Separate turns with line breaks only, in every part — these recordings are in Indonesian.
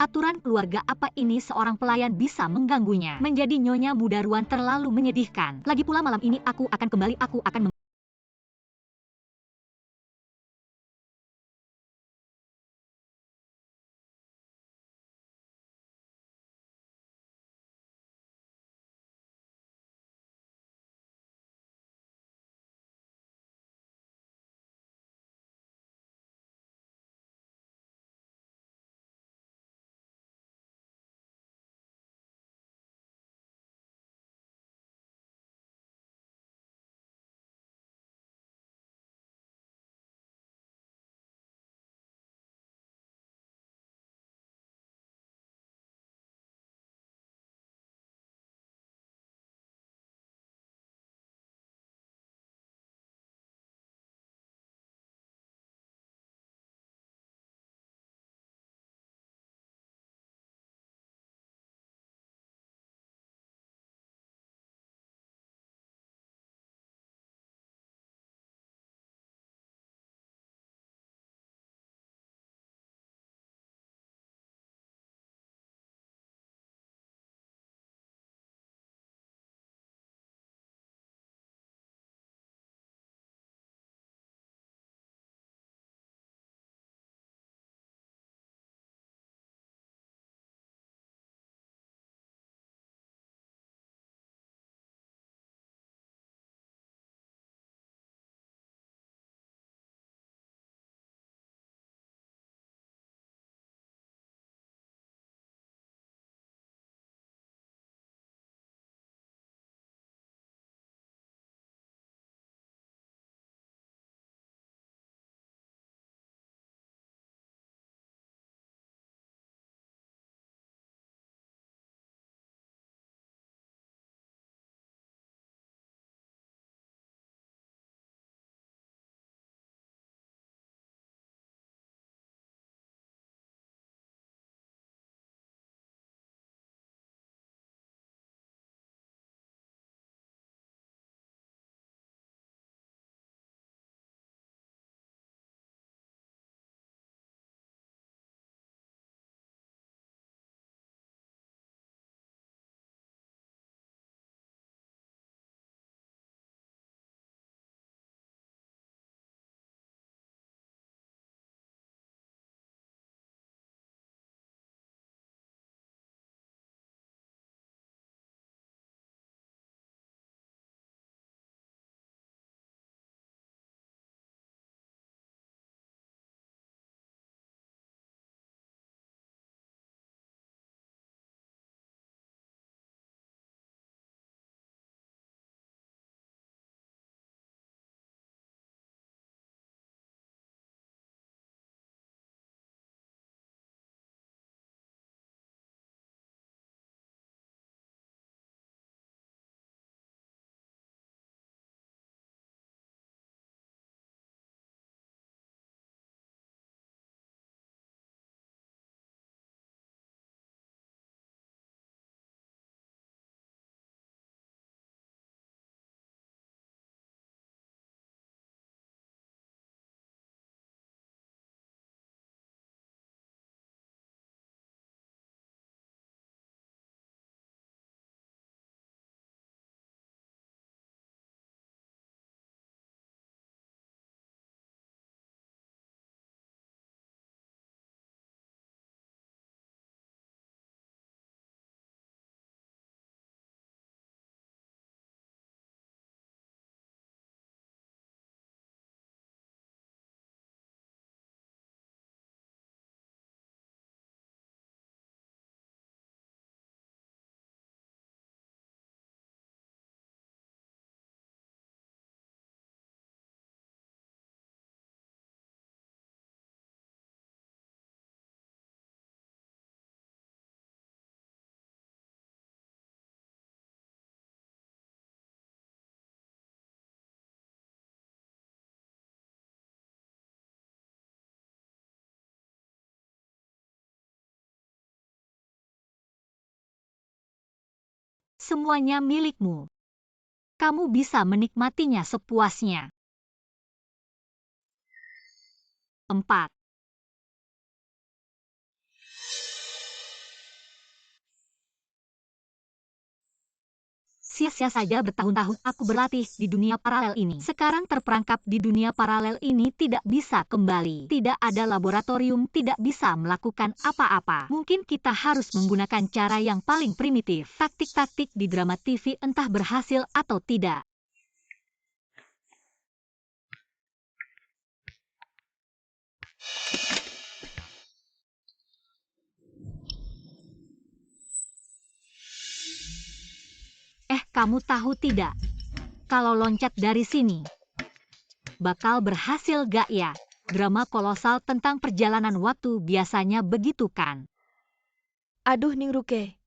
Aturan keluarga apa ini seorang pelayan bisa mengganggunya? Menjadi nyonya muda Ruan terlalu menyedihkan. Lagi pula malam ini aku akan kembali. Semuanya milikmu. Kamu bisa menikmatinya sepuasnya. 4. Sia-sia saja bertahun-tahun aku berlatih di dunia paralel ini. Sekarang terperangkap di dunia paralel ini tidak bisa kembali. Tidak ada laboratorium, tidak bisa melakukan apa-apa. Mungkin kita harus menggunakan cara yang paling primitif. Taktik-taktik di drama TV entah berhasil atau tidak. Kamu tahu tidak? Kalau loncat dari sini, bakal berhasil gak ya? Drama kolosal tentang perjalanan waktu biasanya begitu kan?
Aduh Ningruke.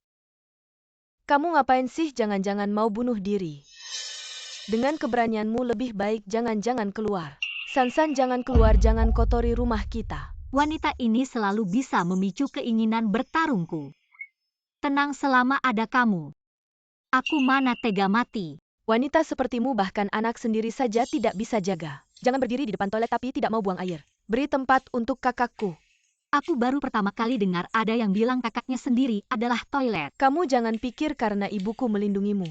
Kamu ngapain sih jangan-jangan mau bunuh diri? Dengan keberanianmu lebih baik jangan-jangan keluar. Sansan jangan keluar, jangan kotori rumah kita.
Wanita ini selalu bisa memicu keinginan bertarungku. Tenang selama ada kamu. Aku mana tega mati.
Wanita sepertimu bahkan anak sendiri saja tidak bisa jaga. Jangan berdiri di depan toilet tapi tidak mau buang air. Beri tempat untuk kakakku.
Aku baru pertama kali dengar ada yang bilang kakaknya sendiri adalah toilet.
Kamu jangan pikir karena ibuku melindungimu.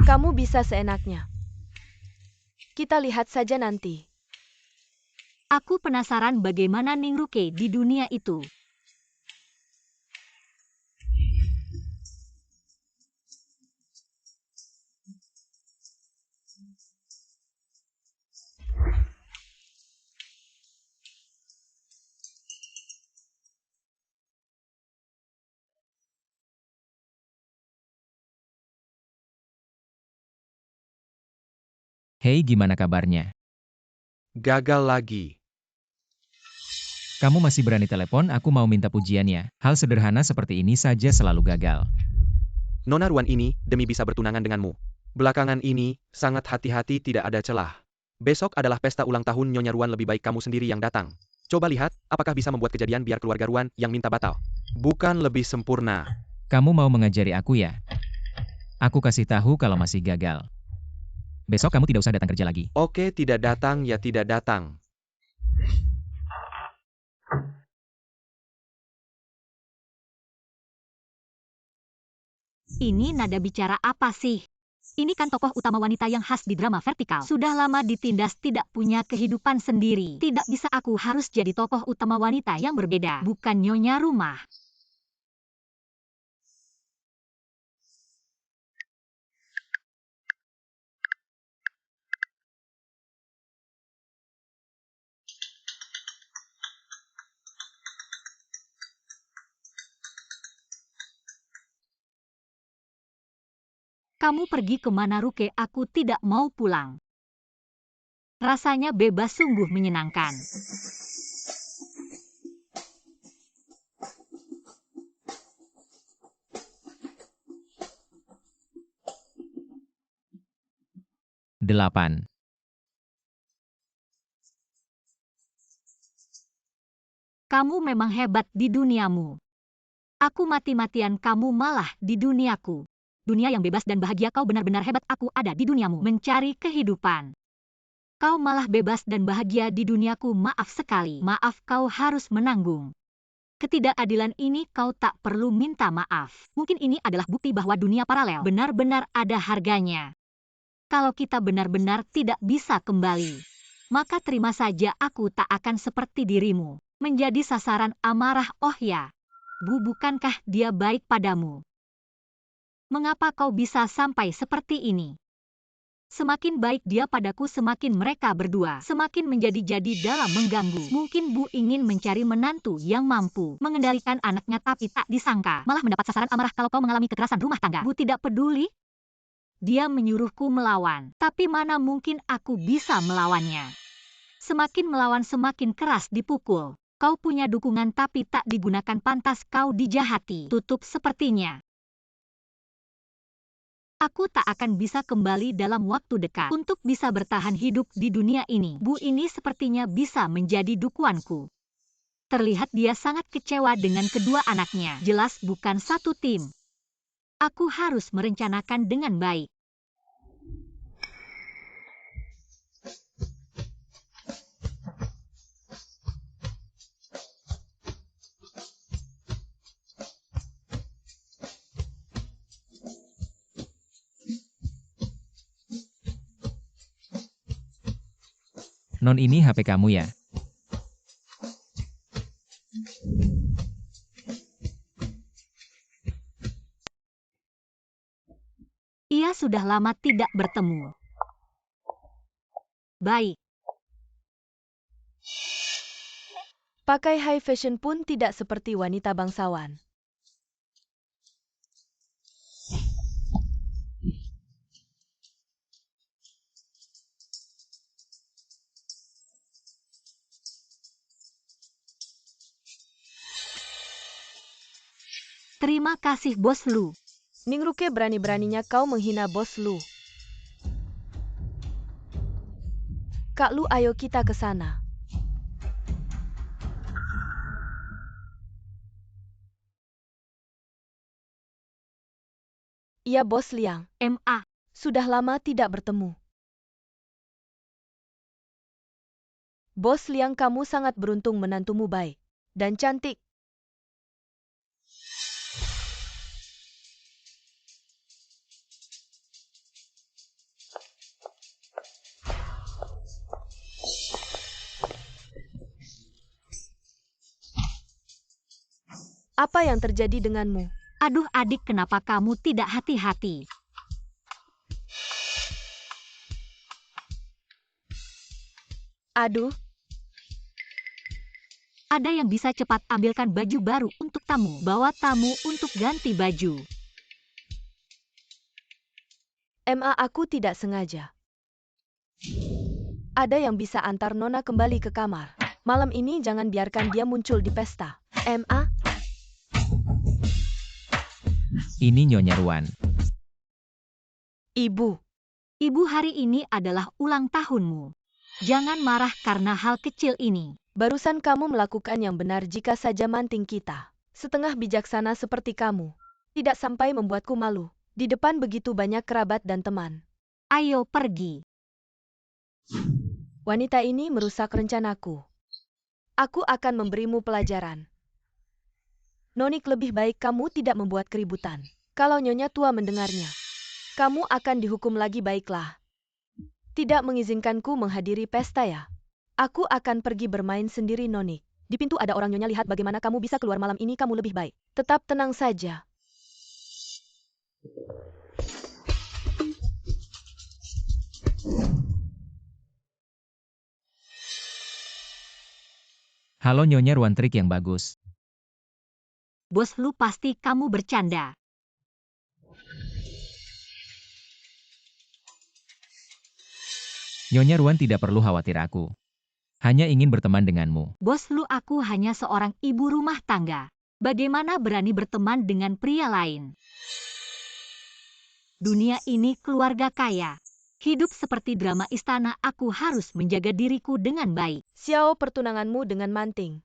Kamu bisa seenaknya. Kita lihat saja nanti.
Aku penasaran bagaimana Ningruke di dunia itu.
Hei, gimana kabarnya?
Gagal lagi.
Kamu masih berani telepon, aku mau minta pujiannya. Hal sederhana seperti ini saja selalu gagal.
Nona Ruan ini, demi bisa bertunangan denganmu. Belakangan ini, sangat hati-hati tidak ada celah. Besok adalah pesta ulang tahun Nyonya Ruan, lebih baik kamu sendiri yang datang. Coba lihat, apakah bisa membuat kejadian biar keluarga Ruan yang minta batal. Bukan lebih sempurna.
Kamu mau mengajari aku ya? Aku kasih tahu kalau masih gagal. Besok kamu tidak usah datang kerja lagi.
Oke, tidak datang ya tidak datang.
Ini nada bicara apa sih? Ini kan tokoh utama wanita yang khas di drama vertikal. Sudah lama ditindas, tidak punya kehidupan sendiri. Tidak bisa, aku harus jadi tokoh utama wanita yang berbeda, bukan nyonya rumah. Kamu pergi kemana Ruke? Aku tidak mau pulang. Rasanya bebas sungguh menyenangkan.
Delapan.
Kamu memang hebat di duniamu. Aku mati-matian, kamu malah di duniaku. Dunia yang bebas dan bahagia, kau benar-benar hebat. Aku ada di duniamu mencari kehidupan. Kau malah bebas dan bahagia di duniaku. Maaf sekali. Maaf, kau harus menanggung ketidakadilan ini. Kau tak perlu minta maaf. Mungkin ini adalah bukti bahwa dunia paralel benar-benar ada harganya. Kalau kita benar-benar tidak bisa kembali, maka terima saja aku tak akan seperti dirimu, menjadi sasaran amarah. Oh ya, Bu, bukankah dia baik padamu? Mengapa kau bisa sampai seperti ini? Semakin baik dia padaku, semakin mereka berdua semakin menjadi-jadi dalam mengganggu. Mungkin Bu ingin mencari menantu yang mampu mengendalikan anaknya, tapi tak disangka malah mendapat sasaran amarah. Kalau kau mengalami kekerasan rumah tangga, Bu tidak peduli. Dia menyuruhku melawan, tapi mana mungkin aku bisa melawannya. Semakin melawan semakin keras dipukul. Kau punya dukungan tapi tak digunakan, pantas kau dijahati. Tutup sepertinya. Aku tak akan bisa kembali dalam waktu dekat untuk bisa bertahan hidup di dunia ini. Bu ini sepertinya bisa menjadi dukuanku. Terlihat dia sangat kecewa dengan kedua anaknya. Jelas bukan satu tim. Aku harus merencanakan dengan baik.
Non ini HP kamu ya?
Ia sudah lama tidak bertemu. Baik,
Pakai high fashion pun tidak seperti wanita bangsawan.
terima kasih Bos Lu.
Ningruke berani-beraninya kau menghina Bos Lu. Kak Lu, ayo kita ke sana. Iya Bos Liang,
MA,
sudah lama tidak bertemu. Bos Liang, kamu sangat beruntung, menantumu baik dan cantik. Apa yang terjadi denganmu?
aduh adik, kenapa kamu tidak hati-hati?
Aduh,
Ada yang bisa cepat ambilkan baju baru untuk tamu. Bawa tamu untuk ganti baju.
MA, aku tidak sengaja. Ada yang bisa antar Nona kembali ke kamar. Malam ini jangan biarkan dia muncul di pesta. MA,
Ini Nyonya Ruan.
Ibu.
Ibu, hari ini adalah ulang tahunmu. Jangan marah karena hal kecil ini.
Barusan kamu melakukan yang benar jika saja manting kita. Setengah bijaksana seperti kamu. Tidak sampai membuatku malu. Di depan begitu banyak kerabat dan teman.
Ayo pergi.
Wanita ini merusak rencanaku. Aku akan memberimu pelajaran. Nonik, lebih baik kamu tidak membuat keributan. Kalau Nyonya tua mendengarnya, kamu akan dihukum lagi. Baiklah. Tidak mengizinkanku menghadiri pesta ya? Aku akan pergi bermain sendiri, Nonik. Di pintu ada orang. Nyonya lihat bagaimana kamu bisa keluar malam ini. Kamu lebih baik tetap tenang saja.
Halo Nyonya Ruan, trik yang bagus.
Bos Lu, pasti kamu bercanda.
Nyonya Ruan tidak perlu khawatir aku. Hanya ingin berteman denganmu.
Bos Lu, aku hanya seorang ibu rumah tangga. Bagaimana berani berteman dengan pria lain? Dunia ini keluarga kaya. Hidup seperti drama istana, aku harus menjaga diriku dengan baik.
Xiao, pertunanganmu dengan Manting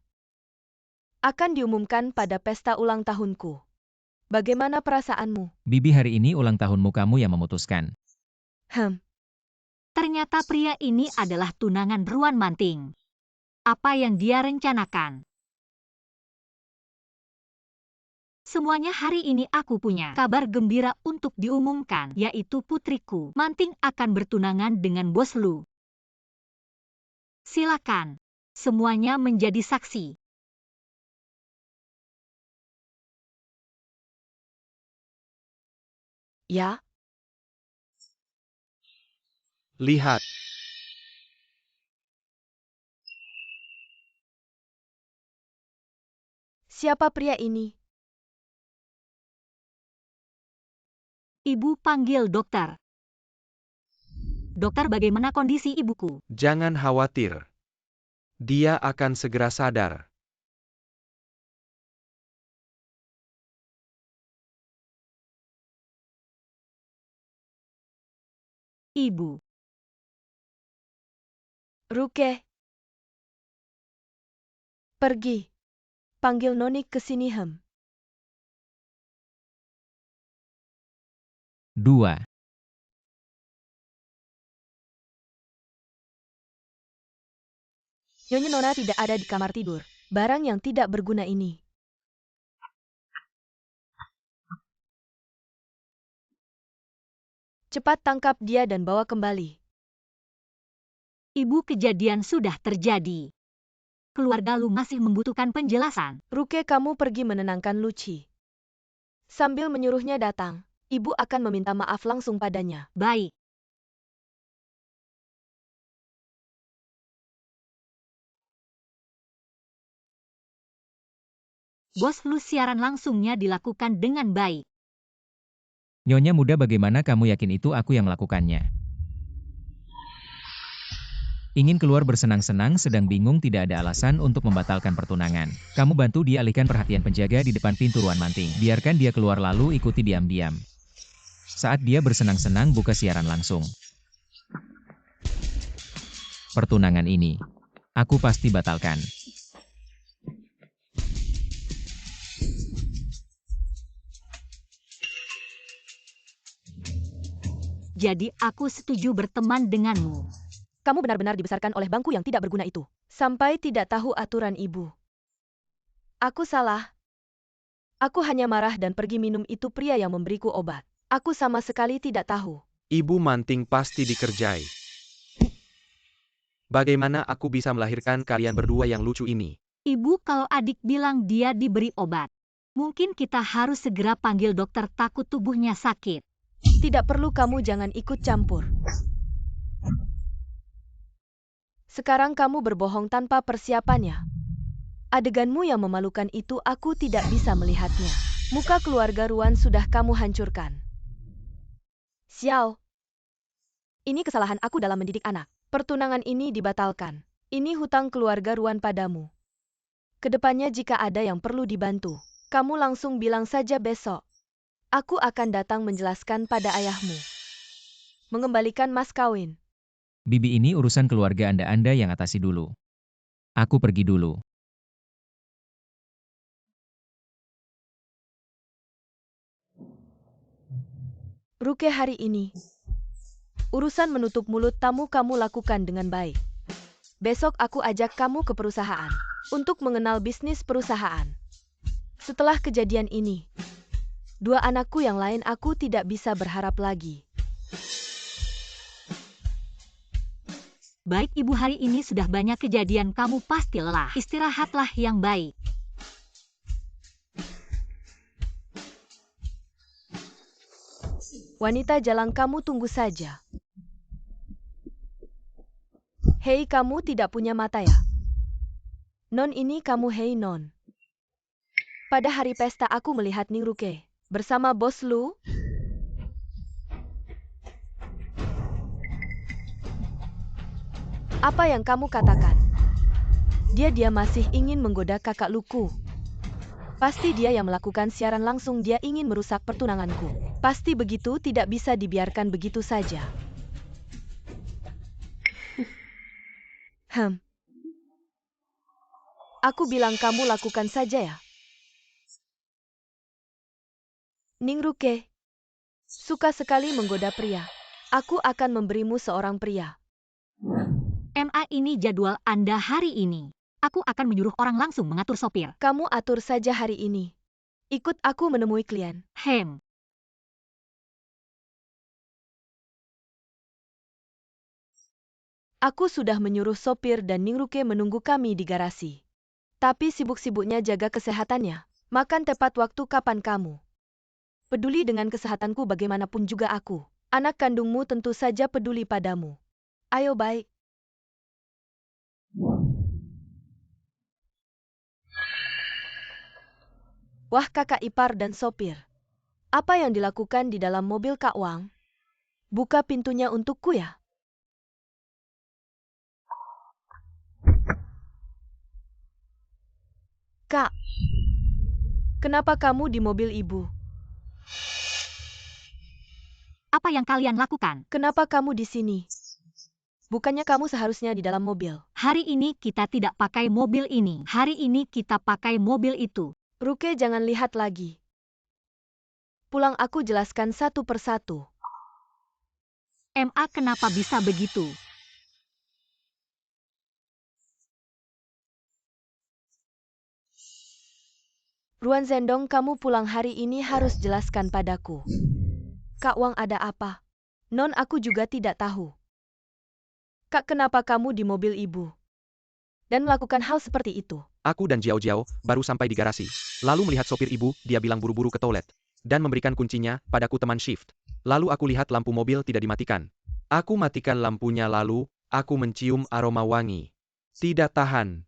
akan diumumkan pada pesta ulang tahunku. Bagaimana perasaanmu?
Bibi, hari ini ulang tahunmu, kamu yang memutuskan.
Ternyata pria ini adalah tunangan Ruan Manting. Apa yang dia rencanakan? Semuanya hari ini aku punya kabar gembira untuk diumumkan, yaitu putriku Manting akan bertunangan dengan Bos Lu. Silakan, semuanya menjadi saksi.
Ya,
Lihat,
siapa pria ini?
Ibu, panggil dokter. Dokter, bagaimana kondisi ibuku?
jangan khawatir. Dia akan segera sadar.
Ibu.
Ruke. Pergi. Panggil Nonik ke sini,
2.
Nyonya Nona tidak ada di kamar tidur. Barang yang tidak berguna ini. Cepat tangkap dia dan bawa kembali.
Ibu, kejadian sudah terjadi. Keluarga Lu masih membutuhkan penjelasan.
Ruke, kamu pergi menenangkan Luci. Sambil menyuruhnya datang, ibu akan meminta maaf langsung padanya.
Baik. Bos Lu, siaran langsungnya dilakukan dengan baik.
Nyonya muda, bagaimana kamu yakin itu aku yang melakukannya? Ingin keluar bersenang-senang, sedang bingung, tidak ada alasan untuk membatalkan pertunangan. Kamu bantu dia alihkan perhatian penjaga di depan pintu ruang manting. Biarkan dia keluar lalu ikuti diam-diam. Saat dia bersenang-senang, buka siaran langsung. Pertunangan ini, aku pasti batalkan.
Jadi aku setuju berteman denganmu.
Kamu benar-benar dibesarkan oleh bangku yang tidak berguna itu. Sampai tidak tahu aturan ibu. Aku salah. Aku hanya marah dan pergi minum itu pria yang memberiku obat. Aku sama sekali tidak tahu.
Ibu Manting pasti dikerjai. Bagaimana aku bisa melahirkan kalian berdua yang lucu ini?
Ibu, kalau adik bilang dia diberi obat, mungkin kita harus segera panggil dokter, takut tubuhnya sakit.
Tidak perlu, kamu jangan ikut campur. Sekarang kamu berbohong tanpa persiapannya. Adeganmu yang memalukan itu aku tidak bisa melihatnya. Muka keluarga Ruan sudah kamu hancurkan. Xiao. Ini kesalahan aku dalam mendidik anak. Pertunangan ini dibatalkan. Ini hutang keluarga Ruan padamu. Kedepannya jika ada yang perlu dibantu, kamu langsung bilang saja besok. Aku akan datang menjelaskan pada ayahmu. Mengembalikan mas kawin.
Bibi, ini urusan keluarga Anda yang atasi dulu. Aku pergi dulu.
Ruke, hari ini, urusan menutup mulut tamu kamu lakukan dengan baik. Besok aku ajak kamu ke perusahaan untuk mengenal bisnis perusahaan. Setelah kejadian ini, dua anakku yang lain aku tidak bisa berharap lagi.
Baik Ibu, hari ini sudah banyak kejadian, kamu pasti lelah. Istirahatlah yang baik.
Wanita jalang, kamu tunggu saja. Hei, kamu tidak punya mata ya? Non, ini kamu. Hei Non. Pada hari pesta aku melihat Ningruke bersama Bos Lu. Apa yang kamu katakan? Dia masih ingin menggoda kakak Luku. Pasti dia yang melakukan siaran langsung, dia ingin merusak pertunanganku. Pasti begitu, tidak bisa dibiarkan begitu saja. Aku bilang kamu lakukan saja ya. Ningruke, suka sekali menggoda pria. Aku akan memberimu seorang pria.
MA, ini jadwal Anda hari ini. Aku akan menyuruh orang langsung mengatur sopir.
Kamu atur saja hari ini. Ikut aku menemui klien. Aku sudah menyuruh sopir dan Ningruke menunggu kami di garasi. Tapi sibuk-sibuknya jaga kesehatannya. Makan tepat waktu. Kapan kamu peduli dengan kesehatanku? Bagaimanapun juga aku. Anak kandungmu tentu saja peduli padamu. Ayo, baik. Wah, kakak ipar dan sopir. Apa yang dilakukan di dalam mobil Kak Wang? Buka pintunya untukku ya. Kak, kenapa kamu di mobil ibu?
Apa yang kalian lakukan?
Kenapa kamu di sini? Bukannya kamu seharusnya di dalam mobil?
Hari ini kita tidak pakai mobil ini. Hari ini kita pakai mobil itu.
Ruke, jangan lihat lagi. Pulang, aku jelaskan satu persatu.
MA, kenapa bisa begitu?
Ruan Zendong, kamu pulang hari ini harus jelaskan padaku. Kak Wang ada apa? Non, aku juga tidak tahu. Kak, kenapa kamu di mobil ibu? Dan melakukan hal seperti itu?
Aku dan Jiao Jiao baru sampai di garasi. Lalu melihat sopir ibu, dia bilang buru-buru ke toilet. Dan memberikan kuncinya padaku teman shift. Lalu aku lihat lampu mobil tidak dimatikan. Aku matikan lampunya lalu, aku mencium aroma wangi. Tidak tahan.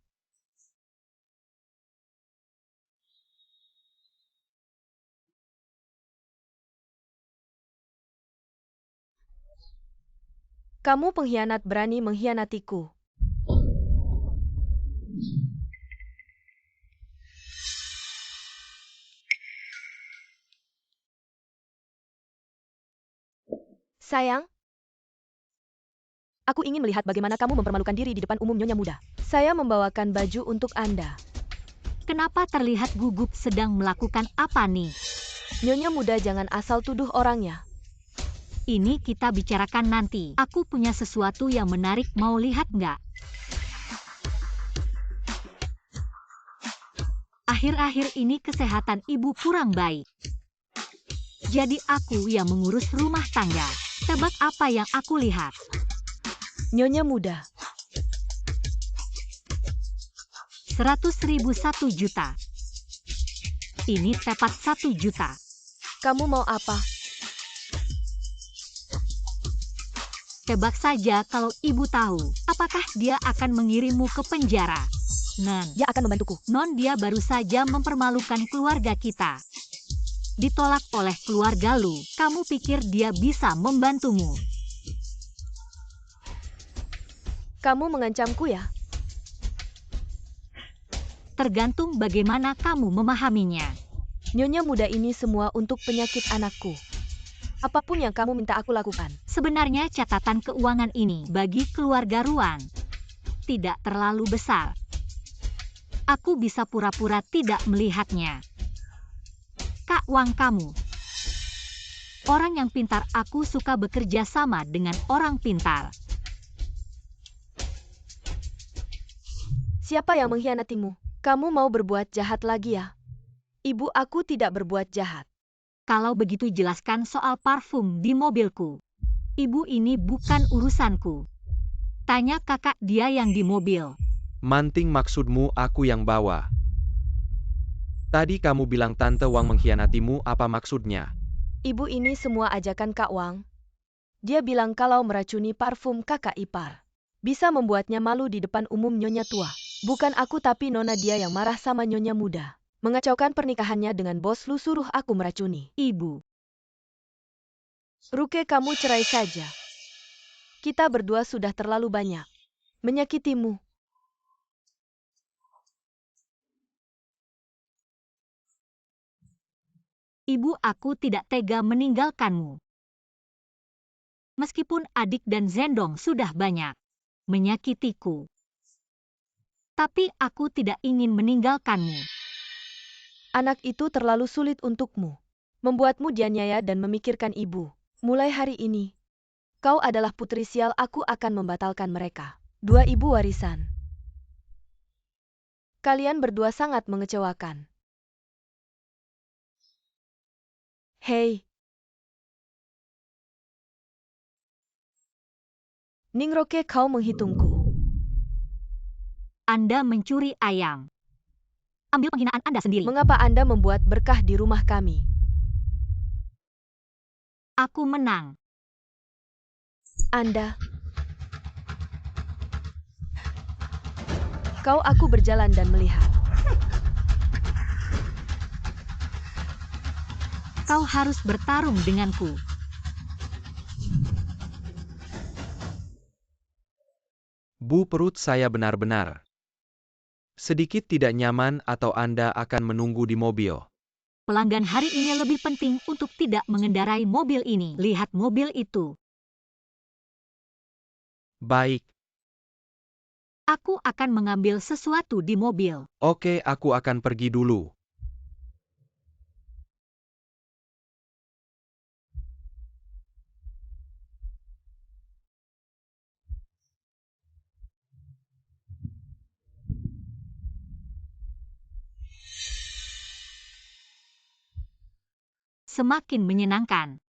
Kamu pengkhianat berani mengkhianatiku. Sayang, aku ingin melihat bagaimana kamu mempermalukan diri di depan umum nyonya muda. Saya membawakan baju untuk Anda.
Kenapa terlihat gugup sedang melakukan apa nih?
Nyonya muda jangan asal tuduh orangnya.
Ini kita bicarakan nanti. Aku punya sesuatu yang menarik, mau lihat nggak? Akhir-akhir ini kesehatan ibu kurang baik. Jadi aku yang mengurus rumah tangga. Tebak apa yang aku lihat?
Nyonya muda.
100.000 1 juta. Ini tepat 1 juta.
Kamu mau apa?
Tebak saja kalau ibu tahu. Apakah dia akan mengirimmu ke penjara? Non.
Dia akan membantuku.
Non, dia baru saja mempermalukan keluarga kita. Ditolak oleh keluarga lu. Kamu pikir dia bisa membantumu?
Kamu mengancamku ya?
Tergantung bagaimana kamu memahaminya.
Nyonya muda, ini semua untuk penyakit anakku. Apapun yang kamu minta aku lakukan.
Sebenarnya catatan keuangan ini bagi keluarga Ruan tidak terlalu besar. Aku bisa pura-pura tidak melihatnya. Kak Wang kamu. Orang yang pintar, aku suka bekerja sama dengan orang pintar.
Siapa yang mengkhianatimu? Kamu mau berbuat jahat lagi ya? Ibu, aku tidak berbuat jahat.
Kalau begitu jelaskan soal parfum di mobilku. Ibu, ini bukan urusanku. Tanya kakak dia yang di mobil.
Manting, maksudmu aku yang bawa. Tadi kamu bilang Tante Wang mengkhianatimu, apa maksudnya?
Ibu, ini semua ajakan Kak Wang. Dia bilang kalau meracuni parfum kakak ipar bisa membuatnya malu di depan umum nyonya tua. Bukan aku tapi nona dia yang marah sama nyonya muda. Mengacaukan pernikahannya dengan bos lu, suruh aku meracuni.
Ibu.
Ruke, kamu cerai saja. Kita berdua sudah terlalu banyak menyakitimu.
Ibu, aku tidak tega meninggalkanmu. Meskipun adik dan Zendong sudah banyak menyakitiku. Tapi aku tidak ingin meninggalkanmu.
Anak itu terlalu sulit untukmu. Membuatmu dianiaya dan memikirkan ibu. Mulai hari ini, kau adalah putri sial, aku akan membatalkan mereka. 2 ibu warisan. Kalian berdua sangat mengecewakan. Hei. Ningroke, kau menghitungku.
Anda mencuri ayam. Ambil penghinaan Anda sendiri.
Mengapa Anda membuat berkah di rumah kami?
Aku menang.
Anda. Aku berjalan dan melihat.
Kau harus bertarung denganku.
Bu, perut saya benar-benar sedikit tidak nyaman atau Anda akan menunggu di mobil.
Pelanggan hari ini lebih penting untuk tidak mengendarai mobil ini. Lihat mobil itu.
Baik.
Aku akan mengambil sesuatu di mobil.
Oke, aku akan pergi dulu.
Semakin menyenangkan.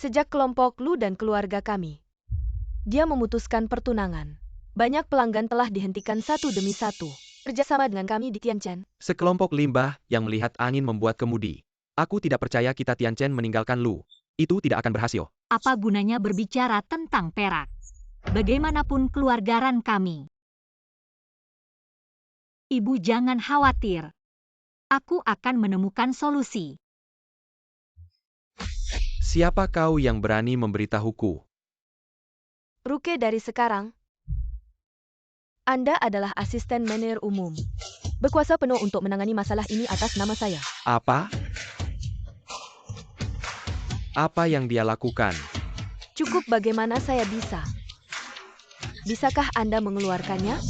Sejak kelompok Lu dan keluarga kami, dia memutuskan pertunangan. Banyak pelanggan telah dihentikan satu demi satu. Kerjasama dengan kami di Tianchen.
Sekelompok limbah yang melihat angin membuat kemudi. Aku tidak percaya kita Tianchen meninggalkan Lu. Itu tidak akan berhasil.
Apa gunanya berbicara tentang perak? Bagaimanapun keluarga Ran kami. Ibu jangan khawatir. Aku akan menemukan solusi.
Siapa kau yang berani memberitahuku?
Ruke, dari sekarang, Anda adalah asisten manajer umum. Berkuasa penuh untuk menangani masalah ini atas nama saya.
Apa? Apa yang dia lakukan?
Cukup bagaimana saya bisa. Bisakah Anda mengeluarkannya?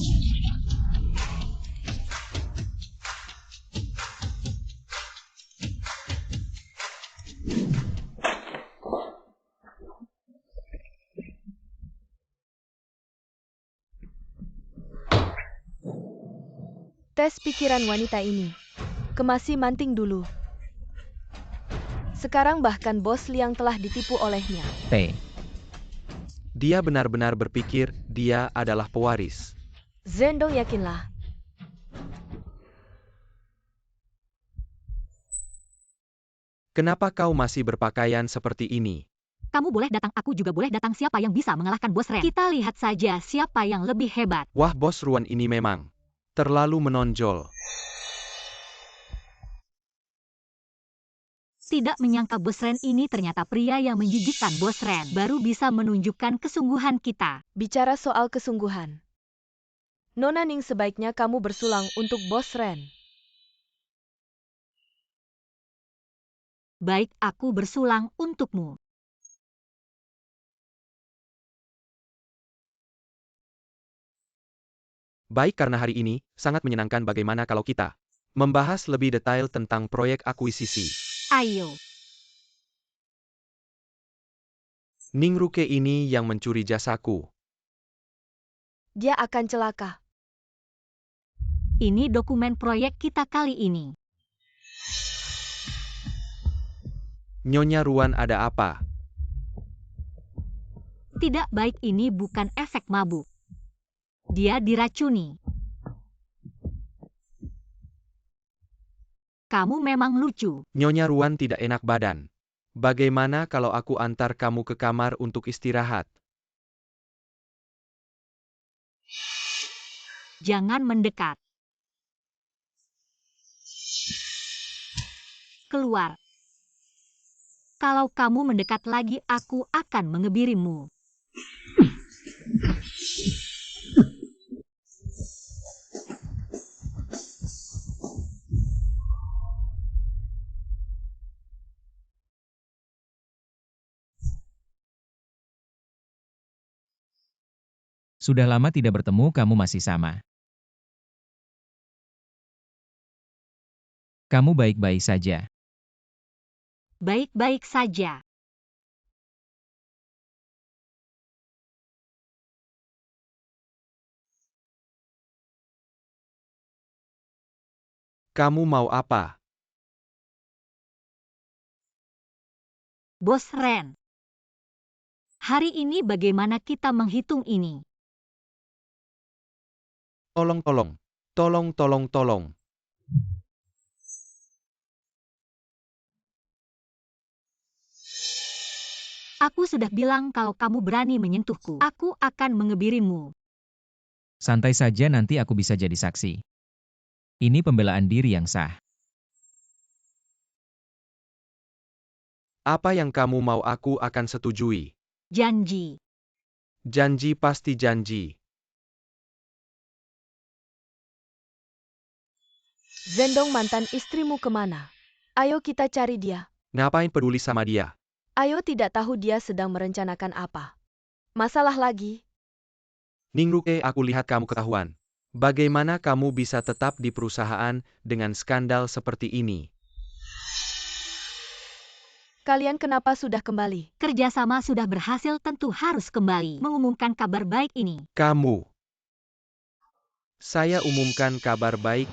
Tes pikiran wanita ini. Kemasi manting dulu. Sekarang bahkan Bos Liang telah ditipu olehnya.
T.
Dia benar-benar berpikir dia adalah pewaris.
Zhendong, yakinlah.
Kenapa kau masih berpakaian seperti ini?
Kamu boleh datang, aku juga boleh datang. Siapa yang bisa mengalahkan Bos Ren? Kita lihat saja siapa yang lebih hebat.
Wah, Bos Ruan ini memang terlalu menonjol.
Tidak menyangka Bos Ren ini ternyata pria yang menjijikkan. Bos Ren baru bisa menunjukkan kesungguhan kita.
Bicara soal kesungguhan. Nona Ning, sebaiknya kamu bersulang untuk Bos Ren.
Baik, aku bersulang untukmu.
Baik, karena hari ini sangat menyenangkan. Bagaimana kalau kita membahas lebih detail tentang proyek akuisisi?
Ayo.
Ningruke ini yang mencuri jasaku.
Dia akan celaka.
Ini dokumen proyek kita kali ini.
Nyonya Ruan, ada apa?
Tidak baik, ini bukan efek mabuk. Dia diracuni. Kamu memang lucu.
Nyonya Ruan tidak enak badan. Bagaimana kalau aku antar kamu ke kamar untuk istirahat?
Jangan mendekat. Keluar. Kalau kamu mendekat lagi, aku akan mengebirimu.
Sudah lama tidak bertemu, kamu masih sama. Kamu baik-baik saja.
Baik-baik saja.
Kamu mau apa?
Bos Ren. Hari ini bagaimana kita menghitung ini?
Tolong, tolong. Tolong, tolong, tolong.
Aku sudah bilang kalau kamu berani menyentuhku, aku akan mengebirimu.
Santai saja, nanti aku bisa jadi saksi. Ini pembelaan diri yang sah.
Apa yang kamu mau aku akan setujui.
Janji.
Janji, pasti janji.
Zhendong, mantan istrimu kemana? Ayo kita cari dia.
Ngapain peduli sama dia?
Ayo, tidak tahu dia sedang merencanakan apa. Masalah lagi.
Ningruke, aku lihat kamu ketahuan. Bagaimana kamu bisa tetap di perusahaan dengan skandal seperti ini?
Kalian kenapa sudah kembali?
Kerjasama sudah berhasil, tentu harus kembali mengumumkan kabar baik ini.
Kamu. Saya umumkan kabar baik.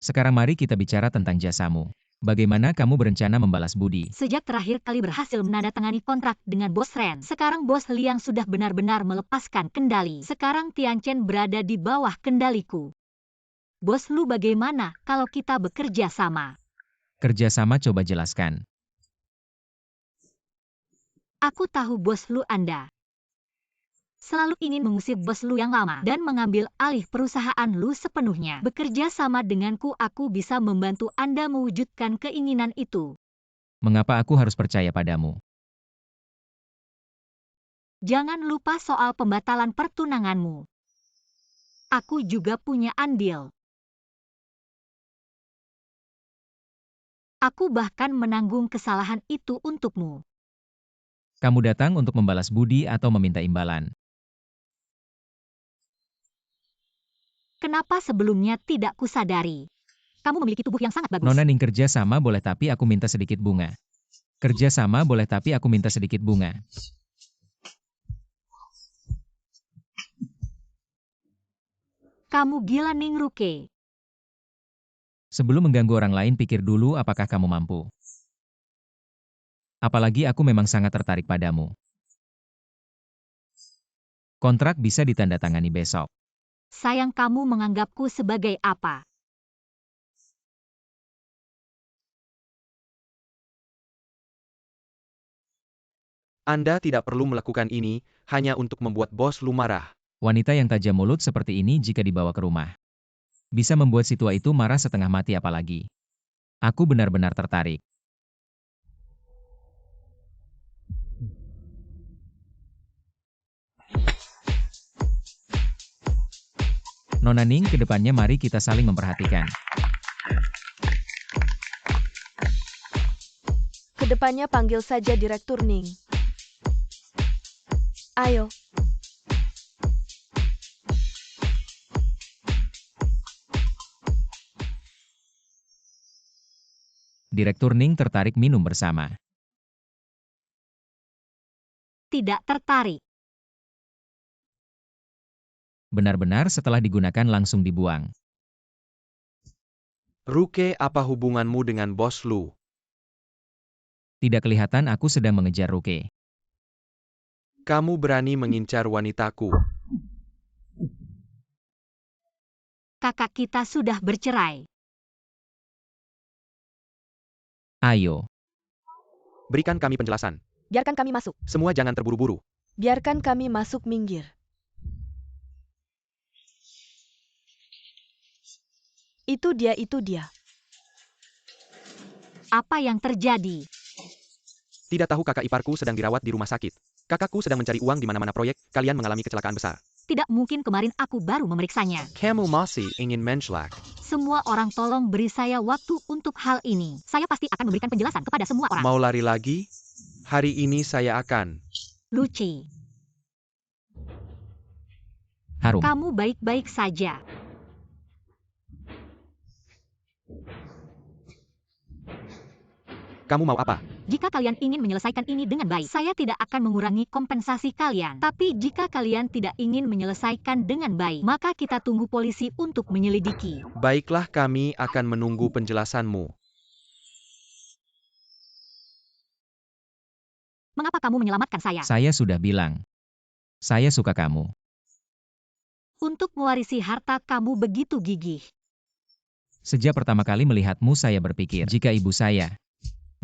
Sekarang mari kita bicara tentang jasamu. Bagaimana kamu berencana membalas budi?
Sejak terakhir kali berhasil menandatangani kontrak dengan Bos Ren, sekarang Bos Liang sudah benar-benar melepaskan kendali. Sekarang Tianchen berada di bawah kendaliku. Bos Lu, bagaimana kalau kita bekerja sama?
Kerjasama, coba jelaskan.
Aku tahu Bos Lu Anda selalu ingin mengusir Bos Lu yang lama dan mengambil alih perusahaan Lu sepenuhnya. Bekerja sama denganku, aku bisa membantu Anda mewujudkan keinginan itu.
Mengapa aku harus percaya padamu?
Jangan lupa soal pembatalan pertunanganmu. Aku juga punya andil. Aku bahkan menanggung kesalahan itu untukmu.
Kamu datang untuk membalas budi atau meminta imbalan?
Kenapa sebelumnya tidak kusadari? Kamu memiliki tubuh yang sangat bagus.
Nona Ning, kerja sama boleh tapi aku minta sedikit bunga. Kerja sama boleh tapi aku minta sedikit bunga.
Kamu gila, Ning Ruke.
Sebelum mengganggu orang lain, pikir dulu apakah kamu mampu. Apalagi aku memang sangat tertarik padamu. Kontrak bisa ditandatangani besok.
Sayang, kamu menganggapku sebagai apa?
Anda tidak perlu melakukan ini, hanya untuk membuat Bos Lu marah.
Wanita yang tajam mulut seperti ini jika dibawa ke rumah bisa membuat si tua itu marah setengah mati, apalagi. Aku benar-benar tertarik. Nona Ning, kedepannya mari kita saling memperhatikan.
Kedepannya panggil saja Direktur Ning. Ayo.
Direktur Ning tertarik minum bersama.
Tidak tertarik.
Benar-benar setelah digunakan langsung dibuang.
Ruke, apa hubunganmu dengan Bos Lu?
Tidak kelihatan aku sedang mengejar Ruke.
Kamu berani mengincar wanitaku.
Kakak kita sudah bercerai.
Ayo.
Berikan kami penjelasan.
Biarkan kami masuk.
Semua jangan terburu-buru.
Biarkan kami masuk, minggir. Itu dia, itu dia.
Apa yang terjadi?
Tidak tahu, kakak iparku sedang dirawat di rumah sakit. Kakakku sedang mencari uang di mana-mana proyek, kalian mengalami kecelakaan besar.
Tidak mungkin, kemarin aku baru memeriksanya.
Kamu masih ingin mencelak.
Semua orang, tolong beri saya waktu untuk hal ini. Saya pasti akan memberikan penjelasan kepada semua orang.
Mau lari lagi? Hari ini saya akan.
Luci,
Harum.
kamu baik-baik saja.
Kamu mau apa?
Jika kalian ingin menyelesaikan ini dengan baik, saya tidak akan mengurangi kompensasi kalian. Tapi jika kalian tidak ingin menyelesaikan dengan baik, maka kita tunggu polisi untuk menyelidiki.
Baiklah, kami akan menunggu penjelasanmu.
Mengapa kamu menyelamatkan saya?
Saya sudah bilang. Saya suka kamu.
Untuk mewarisi harta kamu begitu gigih.
Sejak pertama kali melihatmu saya berpikir, jika ibu saya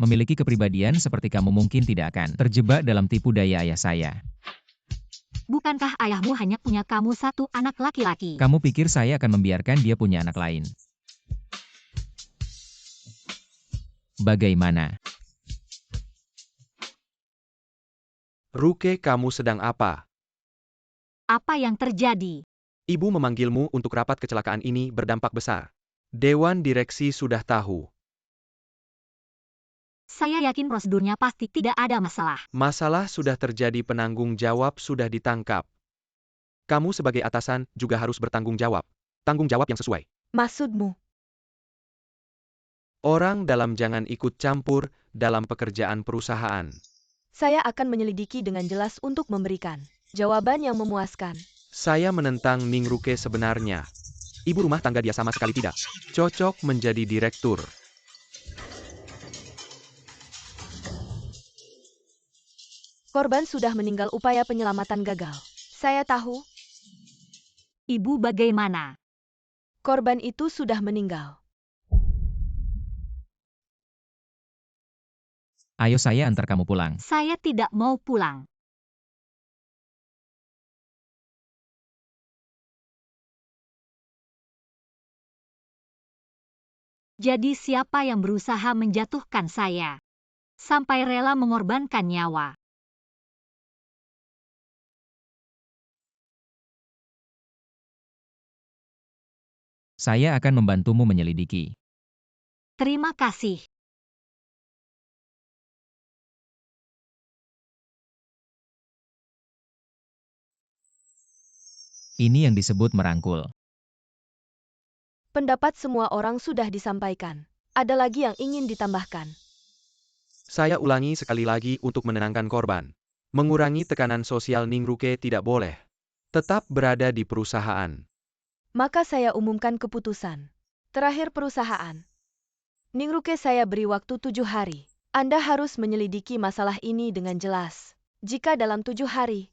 memiliki kepribadian seperti kamu mungkin tidak akan terjebak dalam tipu daya ayah saya.
Bukankah ayahmu hanya punya kamu satu anak laki-laki?
Kamu pikir saya akan membiarkan dia punya anak lain? Bagaimana?
Ruke, kamu sedang apa?
Apa yang terjadi?
Ibu memanggilmu untuk rapat kecelakaan ini berdampak besar. Dewan direksi sudah tahu.
Saya yakin prosedurnya pasti tidak ada masalah.
Masalah sudah terjadi, penanggung jawab sudah ditangkap. Kamu sebagai atasan juga harus bertanggung jawab. Tanggung jawab yang sesuai.
Maksudmu?
Orang dalam jangan ikut campur dalam pekerjaan perusahaan.
Saya akan menyelidiki dengan jelas untuk memberikan jawaban yang memuaskan.
Saya menentang Ning Ruke sebenarnya. Ibu rumah tangga dia sama sekali tidak cocok menjadi direktur.
Korban sudah meninggal, upaya penyelamatan gagal. Saya tahu,
Ibu bagaimana?
korban itu sudah meninggal.
Ayo saya antar kamu pulang.
Saya tidak mau pulang. Jadi siapa yang berusaha menjatuhkan saya? Sampai rela mengorbankan nyawa.
Saya akan membantumu menyelidiki.
Terima kasih.
Ini yang disebut merangkul.
Pendapat semua orang sudah disampaikan. Ada lagi yang ingin ditambahkan?
Saya ulangi sekali lagi untuk menenangkan korban. Mengurangi tekanan sosial Ningruke tidak boleh. Tetap berada di perusahaan.
Maka saya umumkan keputusan. Terakhir perusahaan. Ningruke, saya beri waktu 7 hari. Anda harus menyelidiki masalah ini dengan jelas. Jika dalam 7 hari,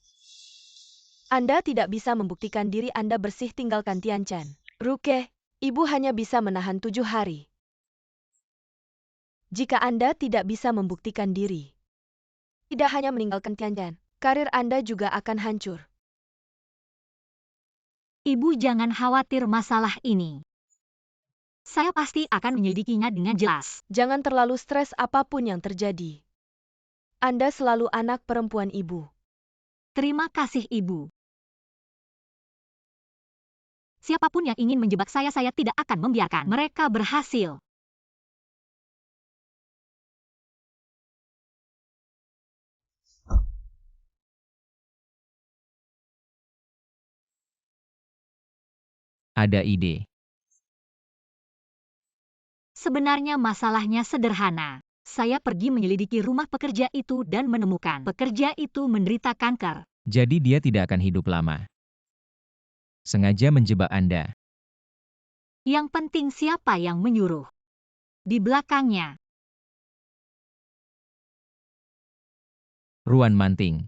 Anda tidak bisa membuktikan diri Anda bersih, tinggalkan Tianchen. Ruke, Ibu hanya bisa menahan 7 hari. Jika Anda tidak bisa membuktikan diri, tidak hanya meninggalkan Tianchen, karir Anda juga akan hancur.
Ibu jangan khawatir masalah ini. Saya pasti akan menyelidikinya dengan jelas.
Jangan terlalu stres apapun yang terjadi. Anda selalu anak perempuan Ibu.
Terima kasih, Ibu. Siapapun yang ingin menjebak saya tidak akan membiarkan mereka berhasil.
Ada ide.
Sebenarnya masalahnya sederhana. Saya pergi menyelidiki rumah pekerja itu dan menemukan pekerja itu menderita kanker.
Jadi dia tidak akan hidup lama. Sengaja menjebak Anda.
Yang penting siapa yang menyuruh. Di belakangnya.
Ruan Manting.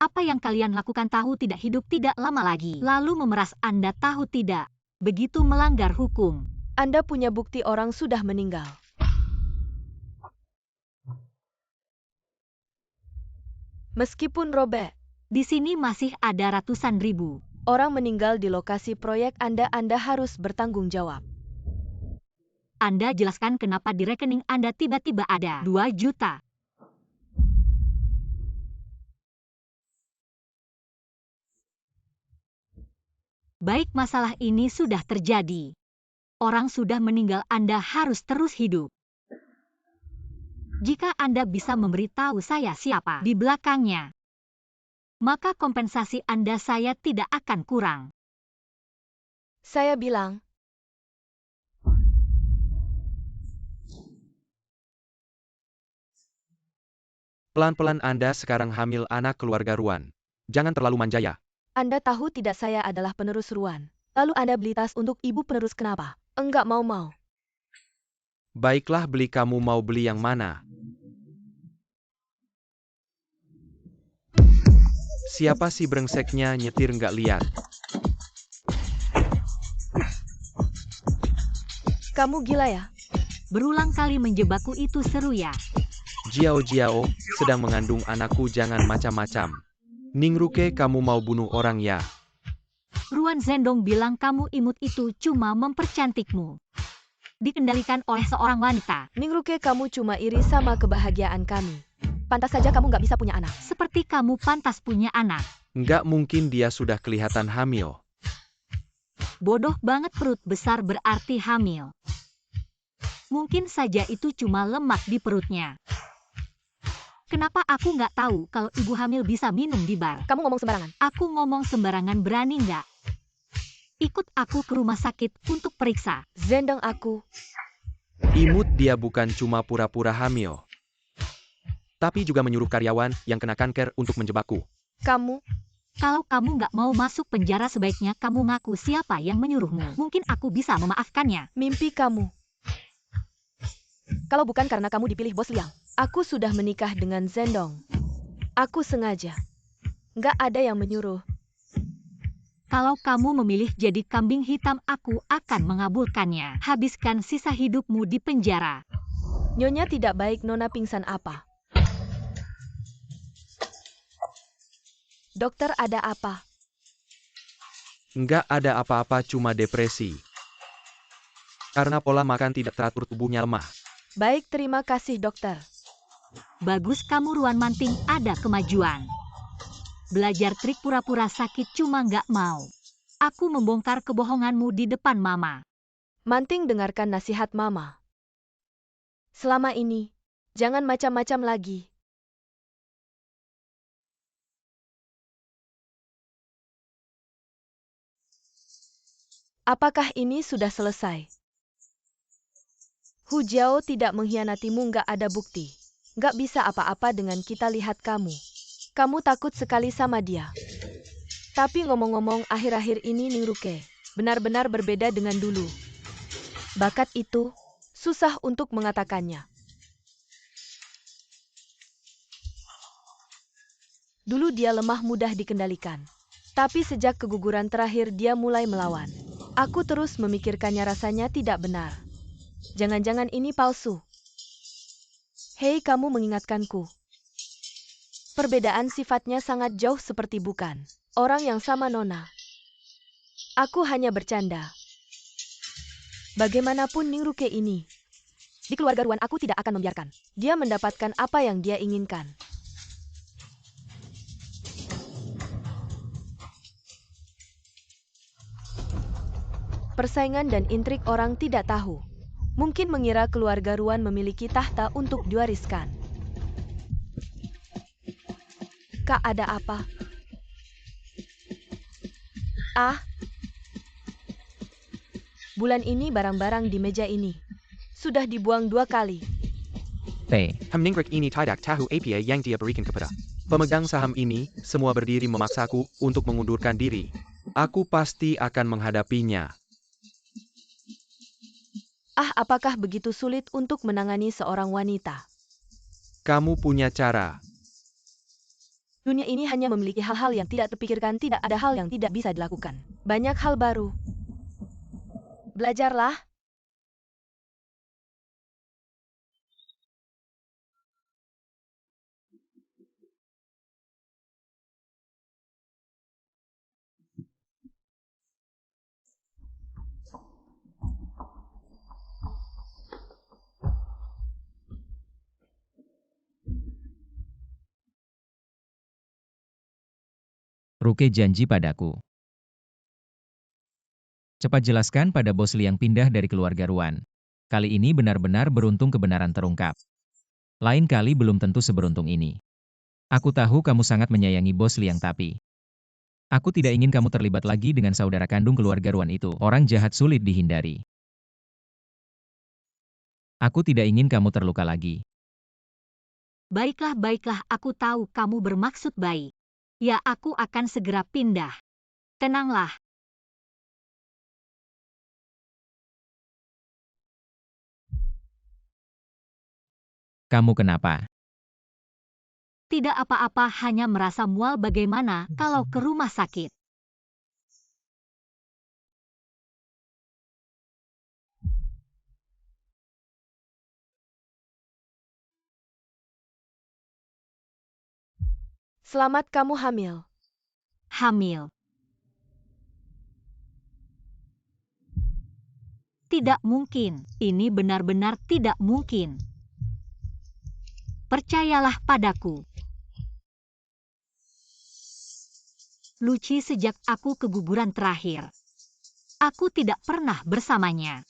Apa yang kalian lakukan tahu tidak, hidup tidak lama lagi. Lalu memeras Anda tahu tidak. Begitu melanggar hukum.
Anda punya bukti orang sudah meninggal. Meskipun robek,
Di sini masih ada ratusan ribu.
orang meninggal di lokasi proyek Anda harus bertanggung jawab.
Anda jelaskan kenapa di rekening Anda tiba-tiba ada 2 juta. Baik, masalah ini sudah terjadi. Orang sudah meninggal, Anda harus terus hidup. Jika Anda bisa memberitahu saya siapa di belakangnya, maka kompensasi Anda saya tidak akan kurang.
Saya bilang,
Pelan-pelan Anda sekarang hamil anak keluarga Ruan. Jangan terlalu manja ya.
Anda tahu tidak saya adalah penerus Ruan. Lalu Anda beli tas untuk ibu penerus, kenapa? Enggak mau.
Baiklah, beli, kamu mau beli yang mana? Siapa sih brengseknya nyetir nggak lihat?
Kamu gila ya?
Berulang kali menjebakku itu seru ya.
Jiao sedang mengandung anakku, jangan macam-macam. Ningruke, kamu mau bunuh orang ya?
Ruan Zhendong bilang kamu imut itu cuma mempercantikmu. Dikendalikan oleh seorang wanita.
Ningruke, kamu cuma iri sama kebahagiaan kami. Pantas saja kamu nggak bisa punya anak.
Seperti kamu pantas punya anak.
Nggak mungkin, dia sudah kelihatan hamil.
Bodoh banget, perut besar berarti hamil. Mungkin saja itu cuma lemak di perutnya. Kenapa aku nggak tahu kalau ibu hamil bisa minum di bar?
Kamu ngomong sembarangan.
Aku ngomong sembarangan, berani nggak? Ikut aku ke rumah sakit untuk periksa.
Zhendong, aku.
Imut, dia bukan cuma pura-pura hamil, tapi juga menyuruh karyawan yang kena kanker untuk menjebakku.
Kamu,
Kalau kamu nggak mau masuk penjara sebaiknya kamu ngaku siapa yang menyuruhmu. Mungkin aku bisa memaafkannya.
mimpi kamu. Kalau bukan karena kamu dipilih Bos Liang, aku sudah menikah dengan Zhendong. Aku sengaja. Nggak ada yang menyuruh.
Kalau kamu memilih jadi kambing hitam aku akan mengabulkannya. Habiskan sisa hidupmu di penjara.
Nyonya tidak baik, Nona pingsan apa? Dokter, ada apa?
Nggak ada apa-apa, cuma depresi. Karena pola makan tidak teratur, tubuhnya lemah.
Baik, terima kasih dokter.
Bagus kamu Ruan Manting, ada kemajuan. Belajar trik pura-pura sakit cuma nggak mau. Aku membongkar kebohonganmu di depan Mama.
Manting, dengarkan nasihat Mama. Selama ini, jangan macam-macam lagi. Apakah ini sudah selesai? Hu Jiao tidak mengkhianatimu, nggak ada bukti. Nggak bisa apa-apa dengan kita lihat kamu. Kamu takut sekali sama dia. Tapi ngomong-ngomong, akhir-akhir ini Ningruke benar-benar berbeda dengan dulu. Bakat itu susah untuk mengatakannya. Dulu dia lemah, mudah dikendalikan. Tapi sejak keguguran terakhir dia mulai melawan. Aku terus memikirkannya, rasanya tidak benar. Jangan-jangan ini palsu. Hei, kamu mengingatkanku. Perbedaan sifatnya sangat jauh, seperti bukan orang yang sama, Nona. Aku hanya bercanda. Bagaimanapun Ningruke ini, di keluarga Ruan aku tidak akan membiarkan dia mendapatkan apa yang dia inginkan. Persaingan dan intrik orang tidak tahu. Mungkin mengira keluarga Ruan memiliki tahta untuk diwariskan. Kak, ada apa? Ah, bulan ini barang-barang di meja ini sudah dibuang 2 kali.
T.
Ningrik ini tidak tahu apa yang dia berikan kepada pemegang saham ini. Semua berdiri memaksaku untuk mengundurkan diri. Aku pasti akan menghadapinya.
Ah, apakah begitu sulit untuk menangani seorang wanita?
Kamu punya cara.
Dunia ini hanya memiliki hal-hal yang tidak terpikirkan, tidak ada hal yang tidak bisa dilakukan. Banyak hal baru. Belajarlah.
Ruke janji padaku. Cepat jelaskan pada Bos Liang pindah dari keluarga Ruan. Kali ini benar-benar beruntung kebenaran terungkap. Lain kali belum tentu seberuntung ini. Aku tahu kamu sangat menyayangi Bos Liang, tapi aku tidak ingin kamu terlibat lagi dengan saudara kandung keluarga Ruan itu. Orang jahat sulit dihindari. Aku tidak ingin kamu terluka lagi.
Baiklah, baiklah, aku tahu kamu bermaksud baik. Ya, aku akan segera pindah. Tenanglah.
Kamu kenapa?
Tidak apa-apa, hanya merasa mual. Bagaimana kalau ke rumah sakit?
Selamat, kamu hamil.
Hamil. Tidak mungkin. Ini benar-benar tidak mungkin. Percayalah padaku. Luci, sejak aku keguguran terakhir, aku tidak pernah bersamanya.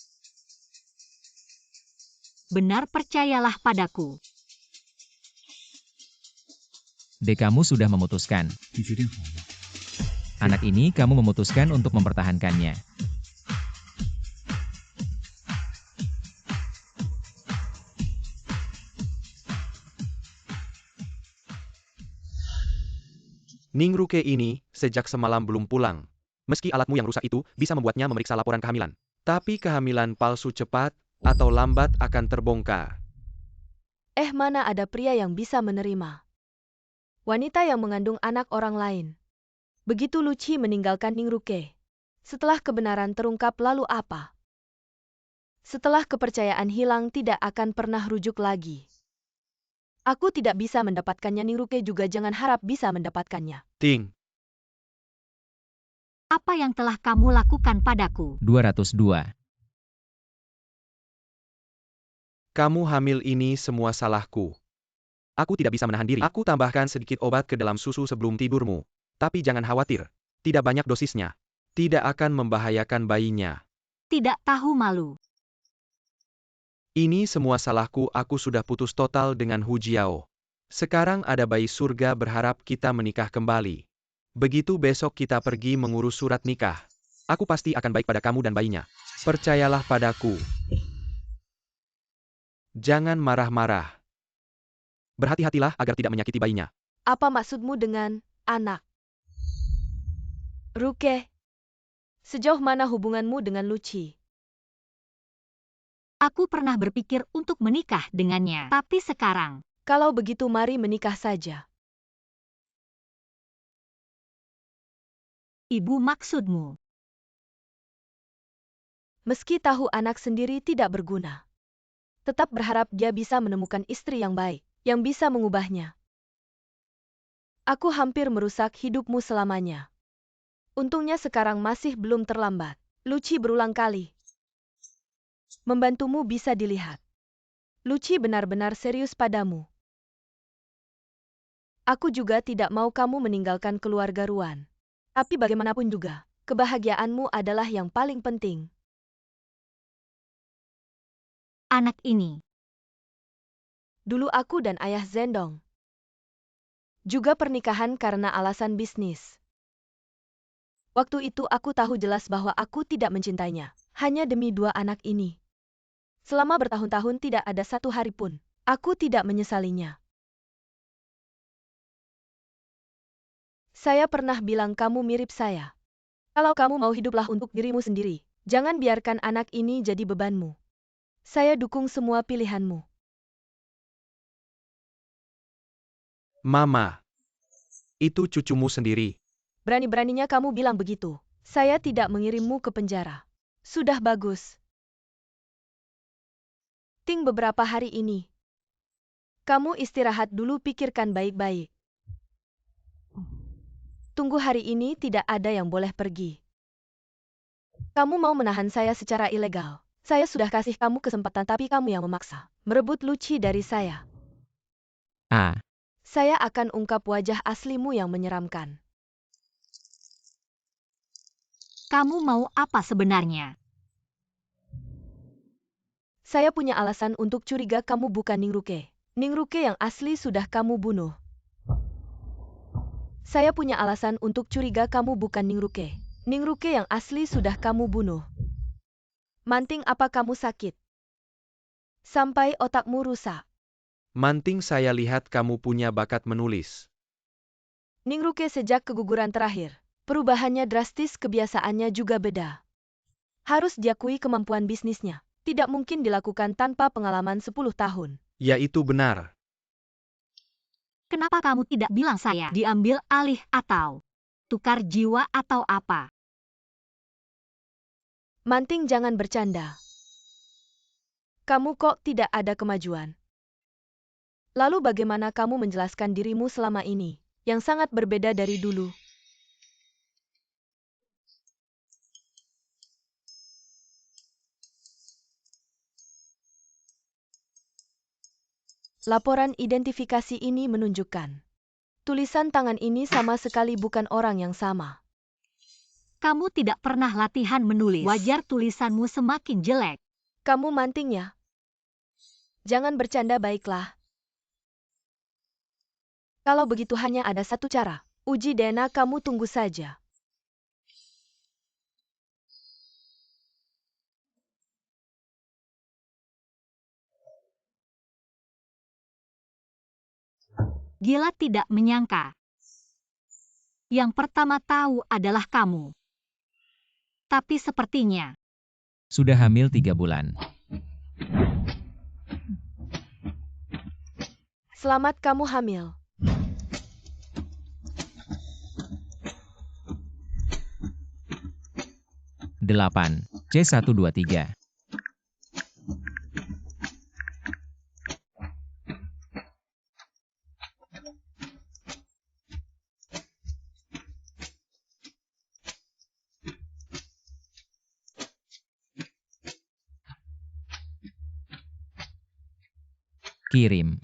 Benar, percayalah padaku.
Dek, kamu sudah memutuskan. Anak ini kamu memutuskan untuk mempertahankannya.
Ningruke ini, sejak semalam belum pulang. Meski alatmu yang rusak itu bisa membuatnya memeriksa laporan kehamilan. Tapi kehamilan palsu cepat atau lambat akan terbongkar.
Mana ada pria yang bisa menerima wanita yang mengandung anak orang lain. Begitu Luci meninggalkan Ningruke. Setelah kebenaran terungkap lalu apa? Setelah kepercayaan hilang tidak akan pernah rujuk lagi. Aku tidak bisa mendapatkannya, Ningruke juga jangan harap bisa mendapatkannya.
Ting.
Apa yang telah kamu lakukan padaku?
202.
Kamu hamil ini semua salahku. Aku tidak bisa menahan diri. Aku tambahkan sedikit obat ke dalam susu sebelum tidurmu. Tapi jangan khawatir. Tidak banyak dosisnya. Tidak akan membahayakan bayinya.
Tidak tahu malu.
Ini semua salahku, aku sudah putus total dengan Hu Jiao. Sekarang ada bayi surga berharap kita menikah kembali. Begitu besok kita pergi mengurus surat nikah. Aku pasti akan baik pada kamu dan bayinya. Percayalah padaku. Jangan marah-marah. Berhati-hatilah agar tidak menyakiti bayinya.
Apa maksudmu dengan anak? Ruke, sejauh mana hubunganmu dengan Luci?
Aku pernah berpikir untuk menikah dengannya. Tapi sekarang,
Kalau begitu mari menikah saja.
ibu maksudmu.
Meski tahu anak sendiri tidak berguna, tetap berharap dia bisa menemukan istri yang baik, yang bisa mengubahnya. Aku hampir merusak hidupmu selamanya. Untungnya sekarang masih belum terlambat. Luci berulang kali membantumu bisa dilihat. Luci benar-benar serius padamu. Aku juga tidak mau kamu meninggalkan keluarga Ruan. Tapi bagaimanapun juga, kebahagiaanmu adalah yang paling penting.
Anak ini,
Dulu aku dan ayah Zendong juga pernikahan karena alasan bisnis. Waktu itu aku tahu jelas bahwa aku tidak mencintainya, hanya demi 2 anak ini. Selama bertahun-tahun tidak ada satu hari pun, aku tidak menyesalinya. Saya pernah bilang kamu mirip saya. Kalau kamu mau hiduplah untuk dirimu sendiri, jangan biarkan anak ini jadi bebanmu. Saya dukung semua pilihanmu.
Mama. Itu cucumu sendiri.
Berani-beraninya kamu bilang begitu. Saya tidak mengirimmu ke penjara. Sudah bagus. Ting beberapa hari ini. Kamu istirahat dulu, pikirkan baik-baik. Tunggu hari ini tidak ada yang boleh pergi. Kamu mau menahan saya secara ilegal. Saya sudah kasih kamu kesempatan tapi kamu yang memaksa. Merebut Luci dari saya.
A.
Saya akan ungkap wajah aslimu yang menyeramkan.
kamu mau apa sebenarnya?
Saya punya alasan untuk curiga kamu bukan Ningruke. Ningruke yang asli sudah kamu bunuh. Saya punya alasan untuk curiga kamu bukan Ningruke. Ningruke yang asli sudah kamu bunuh. Manting, apa kamu sakit? Sampai otakmu rusak.
Manting, saya lihat kamu punya bakat menulis.
Ningruke sejak keguguran terakhir, perubahannya drastis, kebiasaannya juga beda. Harus diakui kemampuan bisnisnya. Tidak mungkin dilakukan tanpa pengalaman 10 tahun.
Ya, itu benar.
Kenapa kamu tidak bilang saya diambil alih atau tukar jiwa atau apa?
Manting, jangan bercanda. Kamu kok tidak ada kemajuan? Lalu bagaimana kamu menjelaskan dirimu selama ini, yang sangat berbeda dari dulu? Laporan identifikasi ini menunjukkan tulisan tangan ini sama sekali bukan orang yang sama.
Kamu tidak pernah latihan menulis. Wajar tulisanmu semakin jelek.
Kamu manting ya? Jangan bercanda, baiklah. Kalau begitu hanya ada satu cara. Uji DNA, kamu tunggu saja.
Gila tidak menyangka. Yang pertama tahu adalah kamu. Tapi sepertinya,
Sudah hamil 3 bulan.
Selamat kamu hamil.
8. C123. Kirim.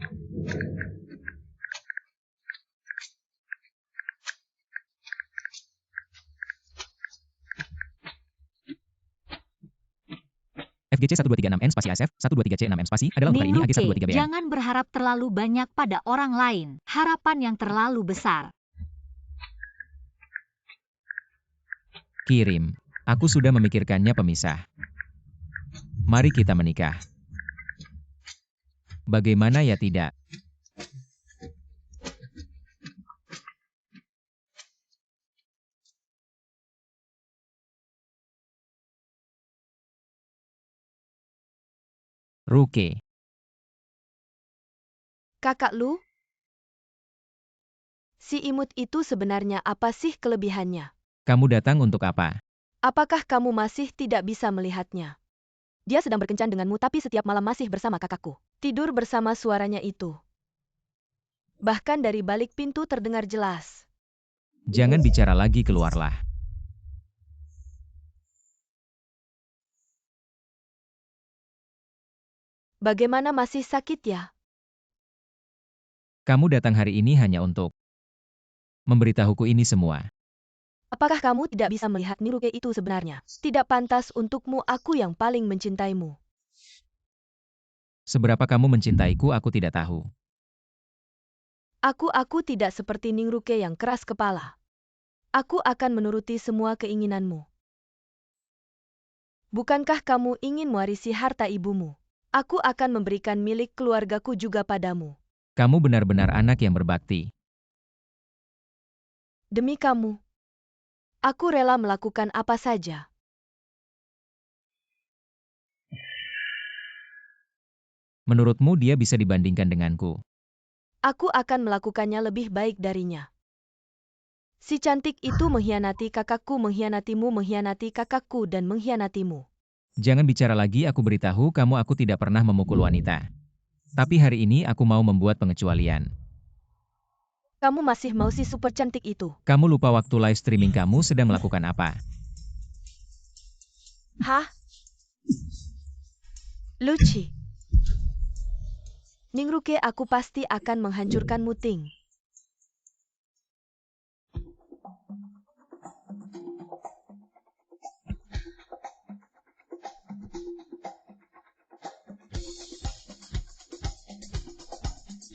FGC 1236N spasi ASF 123C6M spasi adalah untuk hari ini AG
Ningruke,
123BN.
jangan berharap terlalu banyak pada orang lain. Harapan yang terlalu besar.
Kirim. Aku sudah memikirkannya pemisah. Mari kita menikah. Bagaimana ya tidak? Ruke.
Kakak Lu? Si imut itu sebenarnya apa sih kelebihannya?
Kamu datang untuk apa?
Apakah kamu masih tidak bisa melihatnya? Dia sedang berkencan denganmu tapi setiap malam masih bersama kakakku. Tidur bersama suaranya itu. Bahkan dari balik pintu terdengar jelas.
Jangan bicara lagi, keluarlah.
Bagaimana masih sakit ya?
Kamu datang hari ini hanya untuk memberitahuku ini semua.
Apakah kamu tidak bisa melihat Ningruke itu sebenarnya? Tidak pantas untukmu, aku yang paling mencintaimu.
Seberapa kamu mencintaiku aku tidak tahu.
Aku tidak seperti Ningruke yang keras kepala. Aku akan menuruti semua keinginanmu. Bukankah kamu ingin mewarisi harta ibumu? Aku akan memberikan milik keluargaku juga padamu.
Kamu benar-benar anak yang berbakti.
Demi kamu, aku rela melakukan apa saja.
Menurutmu dia bisa dibandingkan denganku?
Aku akan melakukannya lebih baik darinya. Si cantik itu mengkhianati kakakku, mengkhianatimu, mengkhianati kakakku, dan mengkhianatimu.
Jangan bicara lagi, aku beritahu kamu aku tidak pernah memukul wanita. Tapi hari ini aku mau membuat pengecualian.
Kamu masih mau si super cantik itu?
Kamu lupa waktu live streaming kamu sedang melakukan apa?
Hah? Luci. Ningruke, aku pasti akan menghancurkanmu, Ting.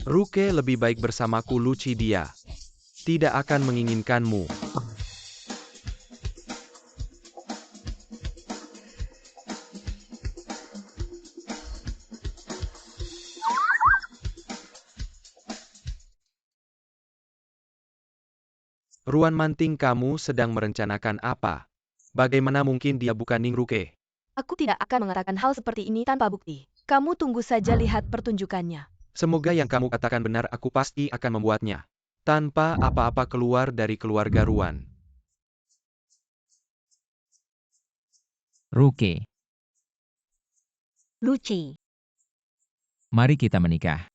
Ruke lebih baik bersamaku, Luci. Dia tidak akan menginginkanmu. Ruan Manting, kamu sedang merencanakan apa? Bagaimana mungkin dia bukan Ningruke?
Aku tidak akan mengatakan hal seperti ini tanpa bukti. Kamu tunggu saja lihat pertunjukannya.
Semoga yang kamu katakan benar, aku pasti akan membuatnya. Tanpa apa-apa keluar dari keluarga Ruan.
Ruke.
Luci.
Mari kita menikah.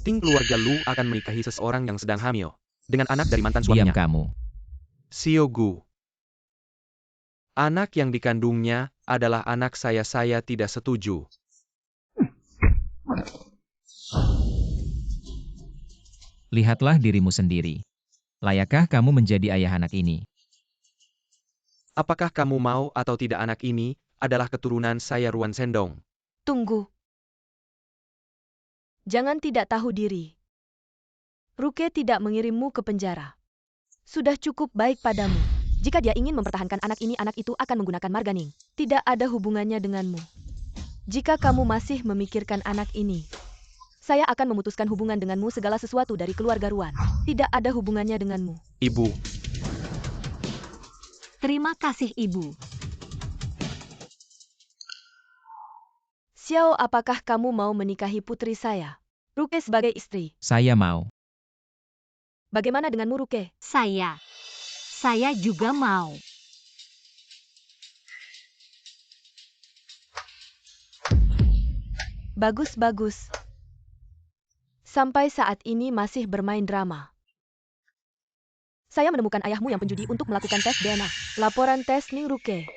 Ting, keluarga Lu akan menikahi seseorang yang sedang hamil. Dengan anak dari mantan
Diam
suaminya.
kamu.
Siogu. Anak yang dikandungnya adalah anak saya tidak setuju.
Lihatlah dirimu sendiri. Layakkah kamu menjadi ayah anak ini?
Apakah kamu mau atau tidak anak ini adalah keturunan saya, Ruan Sendong?
Tunggu. Jangan tidak tahu diri. Ruke tidak mengirimmu ke penjara. Sudah cukup baik padamu. Jika dia ingin mempertahankan anak ini, anak itu akan menggunakan marganing. Tidak ada hubungannya denganmu. Jika kamu masih memikirkan anak ini, Saya akan memutuskan hubungan denganmu, segala sesuatu dari keluarga Ruan. Tidak ada hubungannya denganmu.
Ibu,
Terima kasih, Ibu.
Xiao, apakah kamu mau menikahi putri saya? Ruke sebagai istri.
Saya mau.
Bagaimana denganmu, Ruke?
Saya juga mau.
Bagus-bagus. Sampai saat ini masih bermain drama. Saya menemukan ayahmu yang penjudi untuk melakukan tes DNA. Laporan tes Ningruke.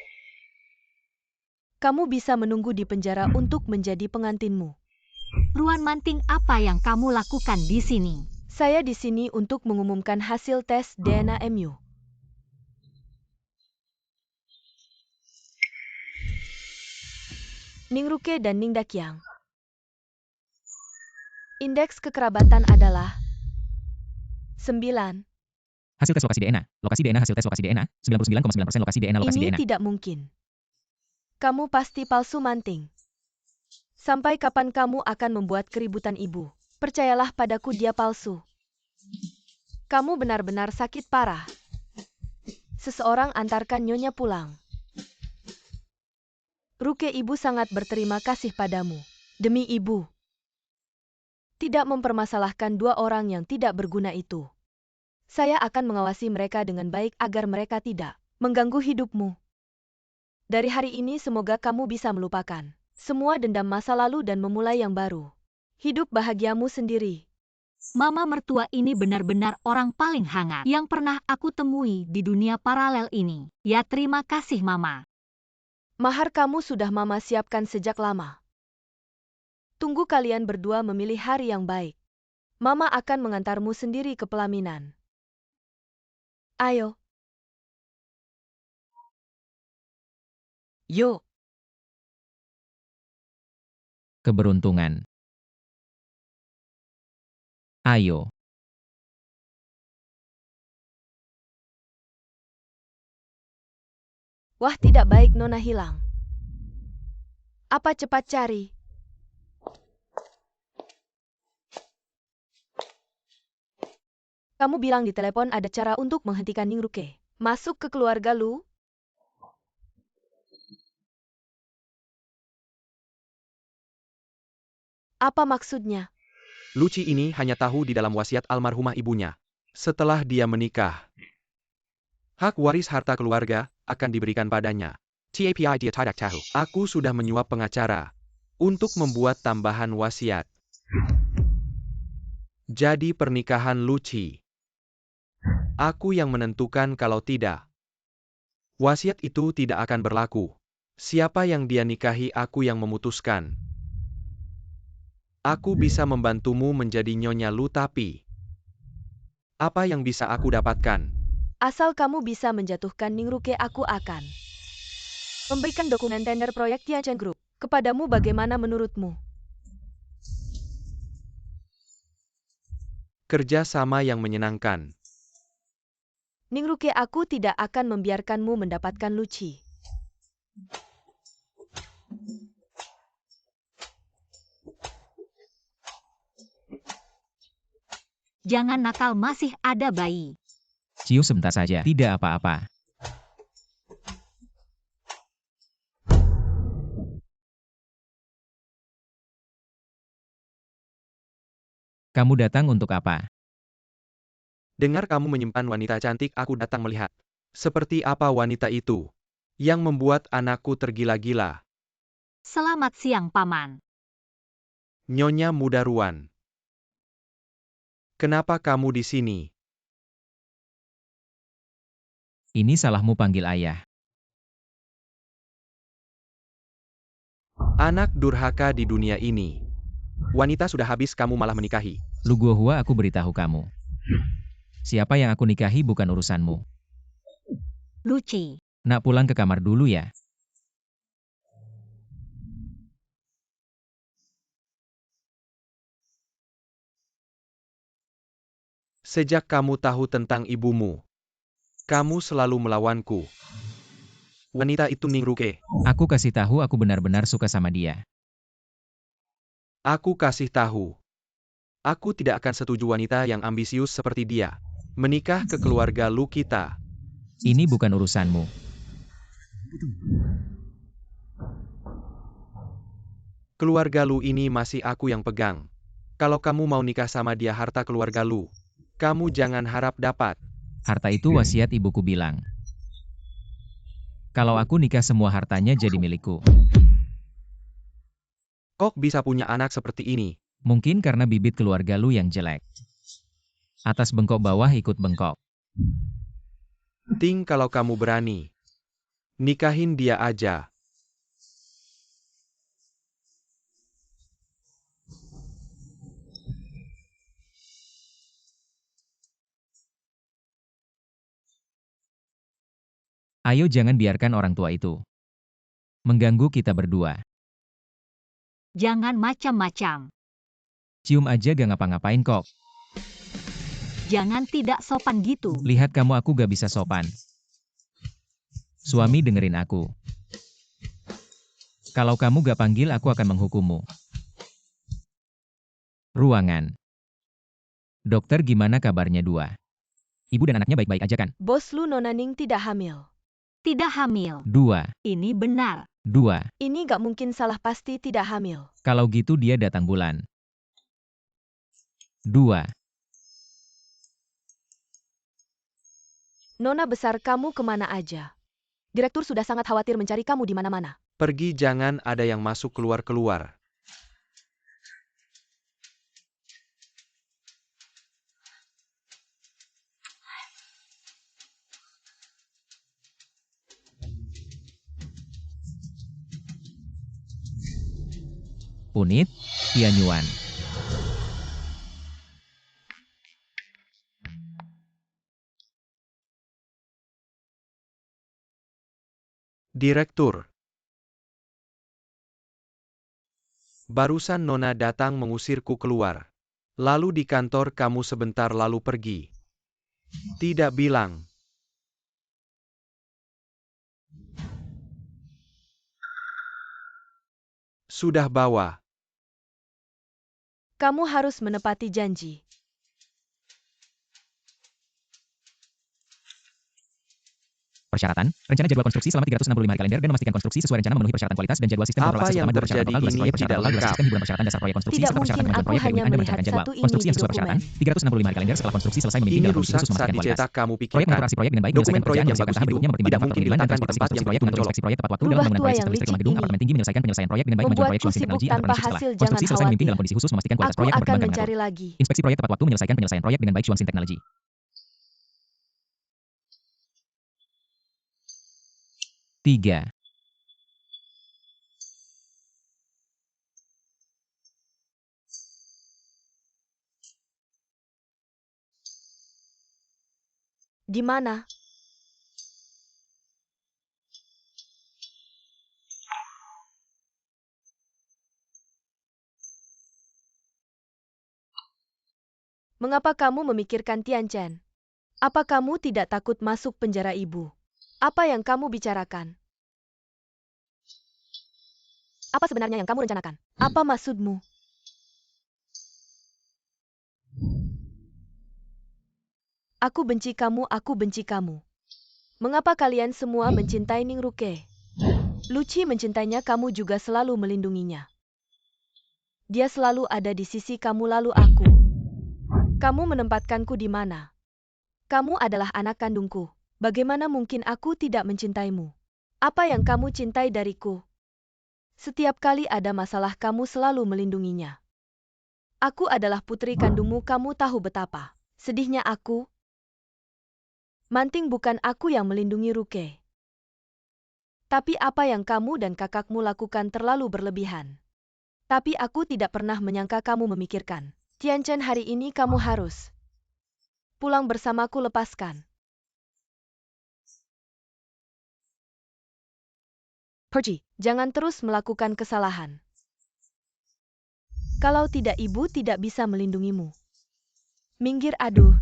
Kamu bisa menunggu di penjara untuk menjadi pengantinmu.
Ruan Manting, apa yang kamu lakukan di sini?
Saya di sini untuk mengumumkan hasil tes DNA MU. Ningruke dan Ningdakyang. Indeks kekerabatan adalah 9.
Hasil tes lokasi DNA. Lokasi DNA hasil tes lokasi DNA. 99,9% lokasi DNA lokasi
Ini
DNA.
tidak mungkin. Kamu pasti palsu, Manting. Sampai kapan kamu akan membuat keributan ibu? Percayalah padaku, dia palsu. Kamu benar-benar sakit parah. Seseorang antarkan Nyonya pulang. Ruke, ibu sangat berterima kasih padamu. Demi ibu. Tidak mempermasalahkan dua orang yang tidak berguna itu. Saya akan mengawasi mereka dengan baik agar mereka tidak mengganggu hidupmu. Dari hari ini semoga kamu bisa melupakan semua dendam masa lalu dan memulai yang baru. Hidup bahagiamu sendiri.
Mama mertua ini benar-benar orang paling hangat yang pernah aku temui di dunia paralel ini. Ya, terima kasih, Mama.
Mahar kamu sudah Mama siapkan sejak lama. Tunggu kalian berdua memilih hari yang baik. Mama akan mengantarmu sendiri ke pelaminan. Ayo. Yo.
Keberuntungan. Ayo.
Wah, tidak baik Nona hilang. Apa cepat cari? Kamu bilang di telepon ada cara untuk menghentikan Ningruke. Masuk ke keluarga Lu? Apa maksudnya?
Luci ini hanya tahu di dalam wasiat almarhumah ibunya. Setelah dia menikah, hak waris harta keluarga akan diberikan padanya. TAPI dia tidak tahu. Aku sudah menyuap pengacara untuk membuat tambahan wasiat. Jadi pernikahan Luci. Aku yang menentukan, kalau tidak, wasiat itu tidak akan berlaku. Siapa yang dia nikahi aku yang memutuskan. Aku bisa membantumu menjadi Nyonya Lu, tapi apa yang bisa aku dapatkan?
Asal kamu bisa menjatuhkan Ningruke, aku akan memberikan dokumen tender proyek Tianchen Group kepadamu. Bagaimana menurutmu?
Kerja sama yang menyenangkan.
Ningruke, aku tidak akan membiarkanmu mendapatkan Luci.
Jangan nakal, masih ada bayi.
Cium sebentar saja. Tidak apa-apa. Kamu datang untuk apa?
Dengar kamu menyimpan wanita cantik, aku datang melihat. Seperti apa wanita itu yang membuat anakku tergila-gila?
Selamat siang, Paman.
Nyonya muda Ruan. Kenapa kamu di sini?
Ini salahmu panggil ayah.
Anak durhaka di dunia ini. Wanita sudah habis, kamu malah menikahi.
Lu Guohua, aku beritahu kamu. Siapa yang aku nikahi bukan urusanmu.
Luci.
Nak pulang ke kamar dulu ya.
Sejak kamu tahu tentang ibumu, kamu selalu melawanku. Wanita itu Ningruke.
Aku kasih tahu aku benar-benar suka sama dia.
Aku kasih tahu. Aku tidak akan setuju wanita yang ambisius seperti dia menikah ke keluarga Lu kita.
Ini bukan urusanmu.
Keluarga Lu ini masih aku yang pegang. Kalau kamu mau nikah sama dia harta keluarga Lu, kamu jangan harap dapat.
Harta itu wasiat ibuku bilang. Kalau aku nikah semua hartanya jadi milikku.
Kok bisa punya anak seperti ini?
Mungkin karena bibit keluarga lu yang jelek. Atas bengkok bawah ikut bengkok.
Ting kalau kamu berani, nikahin dia aja.
Ayo jangan biarkan orang tua itu mengganggu kita berdua.
Jangan macam-macam.
Cium aja gak ngapa-ngapain kok.
Jangan tidak sopan gitu.
Lihat kamu aku gak bisa sopan. Suami dengerin aku. Kalau kamu gak panggil aku akan menghukummu. Ruangan. Dokter gimana kabarnya dua? Ibu dan anaknya baik-baik aja kan?
Bos Lu Nona Ning tidak hamil.
Tidak hamil.
Dua.
Ini benar.
Dua.
Ini gak mungkin salah, pasti tidak hamil.
Kalau gitu dia datang bulan. Dua.
Nona besar, kamu kemana aja? Direktur sudah sangat khawatir mencari kamu di mana-mana.
Pergi, jangan ada yang masuk keluar-keluar.
Unit Tianyuan.
Direktur. Barusan Nona datang mengusirku keluar. Lalu di kantor kamu sebentar lalu pergi. Tidak bilang. Sudah bawa.
Kamu harus menepati janji.
Persyaratan, rencana jadwal konstruksi selama 365 hari kalender dan memastikan konstruksi sesuai rencana memenuhi persyaratan kualitas dan jadwal sistem kontrol
Apa
akses
yang
utama 2 persyaratan
terjadi
total, durasi
ini
proyek, persyaratan
tidak
total, durasi
lengkap.
sistem hiburan persyaratan dasar proyek konstruksi
Tidak
serta persyaratan
mungkin,
kemajuan
aku
proyek
hanya
dari Anda merencanakan
melihat
jadwal.
satu ini
Konstruksi
di
yang sesuai persyaratan,
dokumen.
365 hari kalender setelah konstruksi selesai memiliki
Ini
dalam kondisi
rusak
khusus
saat
memastikan kualitas.
dicetak kamu
Proyek
pikirkan.
mengaturasi proyek dengan baik,
Dokumen
menyelesaikan
proyek
pekerjaan,
yang
menyelesaikan
bagus
tahap
itu
berikutnya, mempertimbangkan
tidak
faktor
mungkin
pengiriman dan
diletakkan di
transportasi
tempat
konstruksi
yang
proyek,
penuh
penentuan
mencolok.
inspeksi proyek tepat waktu dalam
Rubah
pembangunan
tua
proyek
yang
sistem listrik rumah
licik
gedung,
ini.
apartemen tinggi, menyelesaikan penyelesaian proyek dengan baik, kemajuan
Membuatku
proyek, ruang
sibuk
sinkronologi,
tanpa
alat produksi skala.
hasil,
Konstruksi
jangan
selesai memimpin
khawatir.
dalam kondisi khusus memastikan kualitas
Aku
proyek,
akan
mempertimbangkan
mencari
mengatur.
lagi.
Inspeksi proyek tepat waktu, menyelesaikan penyelesaian proyek dengan baik, Xuanxin Technology. 3.
Di mana? Mengapa kamu memikirkan Tianchen? Apa kamu tidak takut masuk penjara ibu? Apa yang kamu bicarakan? Apa sebenarnya yang kamu rencanakan? Apa maksudmu? Aku benci kamu, aku benci kamu. Mengapa kalian semua mencintai Ning Ruke? Luci mencintainya, kamu juga selalu melindunginya. Dia selalu ada di sisi kamu, lalu aku. Kamu menempatkanku di mana? Kamu adalah anak kandungku. Bagaimana mungkin aku tidak mencintaimu? Apa yang kamu cintai dariku? Setiap kali ada masalah, kamu selalu melindunginya. Aku adalah putri kandungmu, kamu tahu betapa sedihnya aku? Manting, bukan aku yang melindungi Ruke. Tapi apa yang kamu dan kakakmu lakukan terlalu berlebihan. Tapi aku tidak pernah menyangka kamu memikirkan. Tianchen, hari ini kamu harus pulang bersamaku, lepaskan. Pergi, jangan terus melakukan kesalahan. Kalau tidak, ibu tidak bisa melindungimu. Minggir, aduh.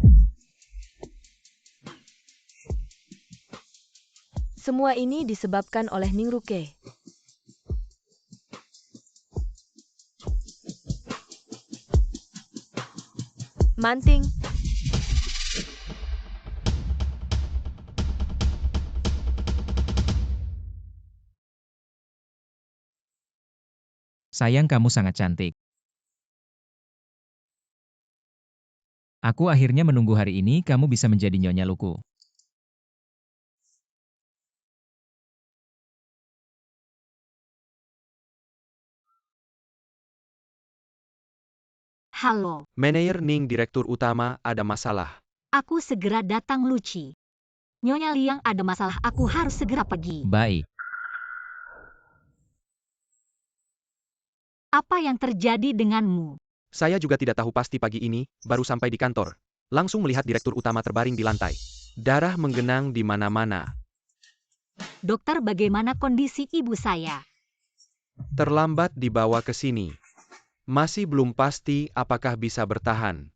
Semua ini disebabkan oleh Ning Ruke. Manting.
Sayang, kamu sangat cantik. Aku akhirnya menunggu hari ini, kamu bisa menjadi Nyonya Luku.
Halo,
Manajer Ning, Direktur Utama, ada masalah.
aku segera datang Luci. Nyonya Liang ada masalah, aku harus segera pergi.
Baik.
Apa yang terjadi denganmu?
Saya juga tidak tahu pasti pagi ini, baru sampai di kantor. Langsung melihat Direktur Utama terbaring di lantai. Darah menggenang di mana-mana.
Dokter, bagaimana kondisi ibu saya?
Terlambat dibawa ke sini. Masih belum pasti apakah bisa bertahan.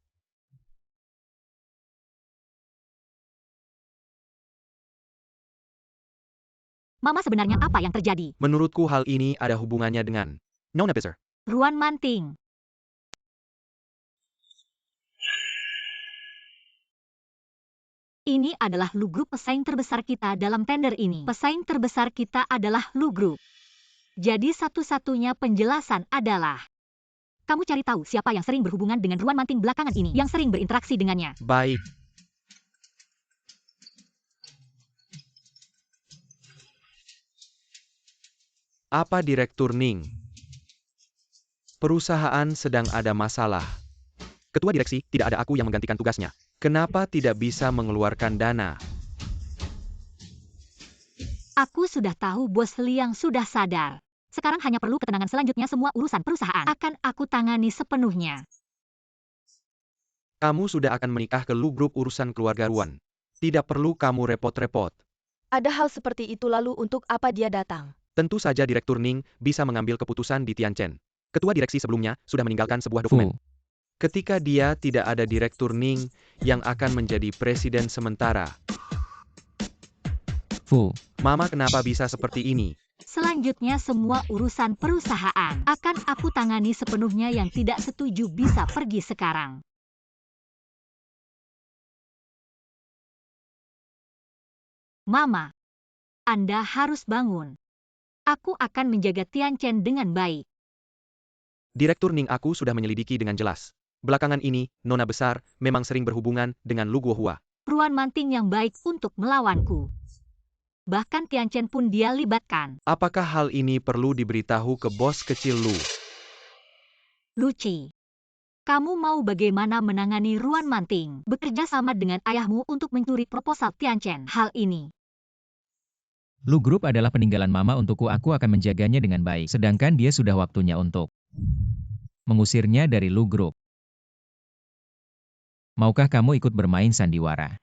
Mama, sebenarnya apa yang terjadi?
Menurutku hal ini ada hubungannya dengan Nona Besar.
Ruan Manting. Ini adalah Lu Group, pesaing terbesar kita dalam tender ini. Pesaing terbesar kita adalah Lu Group. Jadi satu-satunya penjelasan adalah kamu cari tahu siapa yang sering berhubungan dengan Ruan Manting belakangan ini, yang sering berinteraksi dengannya.
Baik. Apa Direktur Ning? Perusahaan sedang ada masalah. Ketua direksi, tidak ada aku yang menggantikan tugasnya. Kenapa tidak bisa mengeluarkan dana?
Aku sudah tahu Bos Liang sudah sadar. Sekarang hanya perlu ketenangan, selanjutnya semua urusan perusahaan akan aku tangani sepenuhnya.
Kamu sudah akan menikah ke Lu Group, urusan keluarga Ruan. Tidak perlu kamu repot-repot.
Ada hal seperti itu, lalu untuk apa dia datang?
Tentu saja Direktur Ning bisa mengambil keputusan di Tianchen. Ketua direksi sebelumnya sudah meninggalkan sebuah dokumen. Ketika dia tidak ada, Direktur Ning yang akan menjadi presiden sementara.
Fu.
Mama, kenapa bisa seperti ini?
Selanjutnya semua urusan perusahaan akan aku tangani sepenuhnya, yang tidak setuju bisa pergi sekarang. Mama, Anda harus bangun. Aku akan menjaga Tianchen dengan baik.
Direktur Ning, aku sudah menyelidiki dengan jelas. Belakangan ini, Nona Besar memang sering berhubungan dengan Lu Guohua.
Ruan Manting yang baik untuk melawanku. Bahkan Tianchen pun dia libatkan.
Apakah hal ini perlu diberitahu ke bos kecil Lu?
Luci, kamu mau bagaimana menangani Ruan Manting? Bekerja sama dengan ayahmu untuk mencuri proposal Tianchen. Hal ini.
Lu Group adalah peninggalan Mama untukku, aku akan menjaganya dengan baik. Sedangkan dia sudah waktunya untuk mengusirnya dari Lu Group. Maukah kamu ikut bermain sandiwara?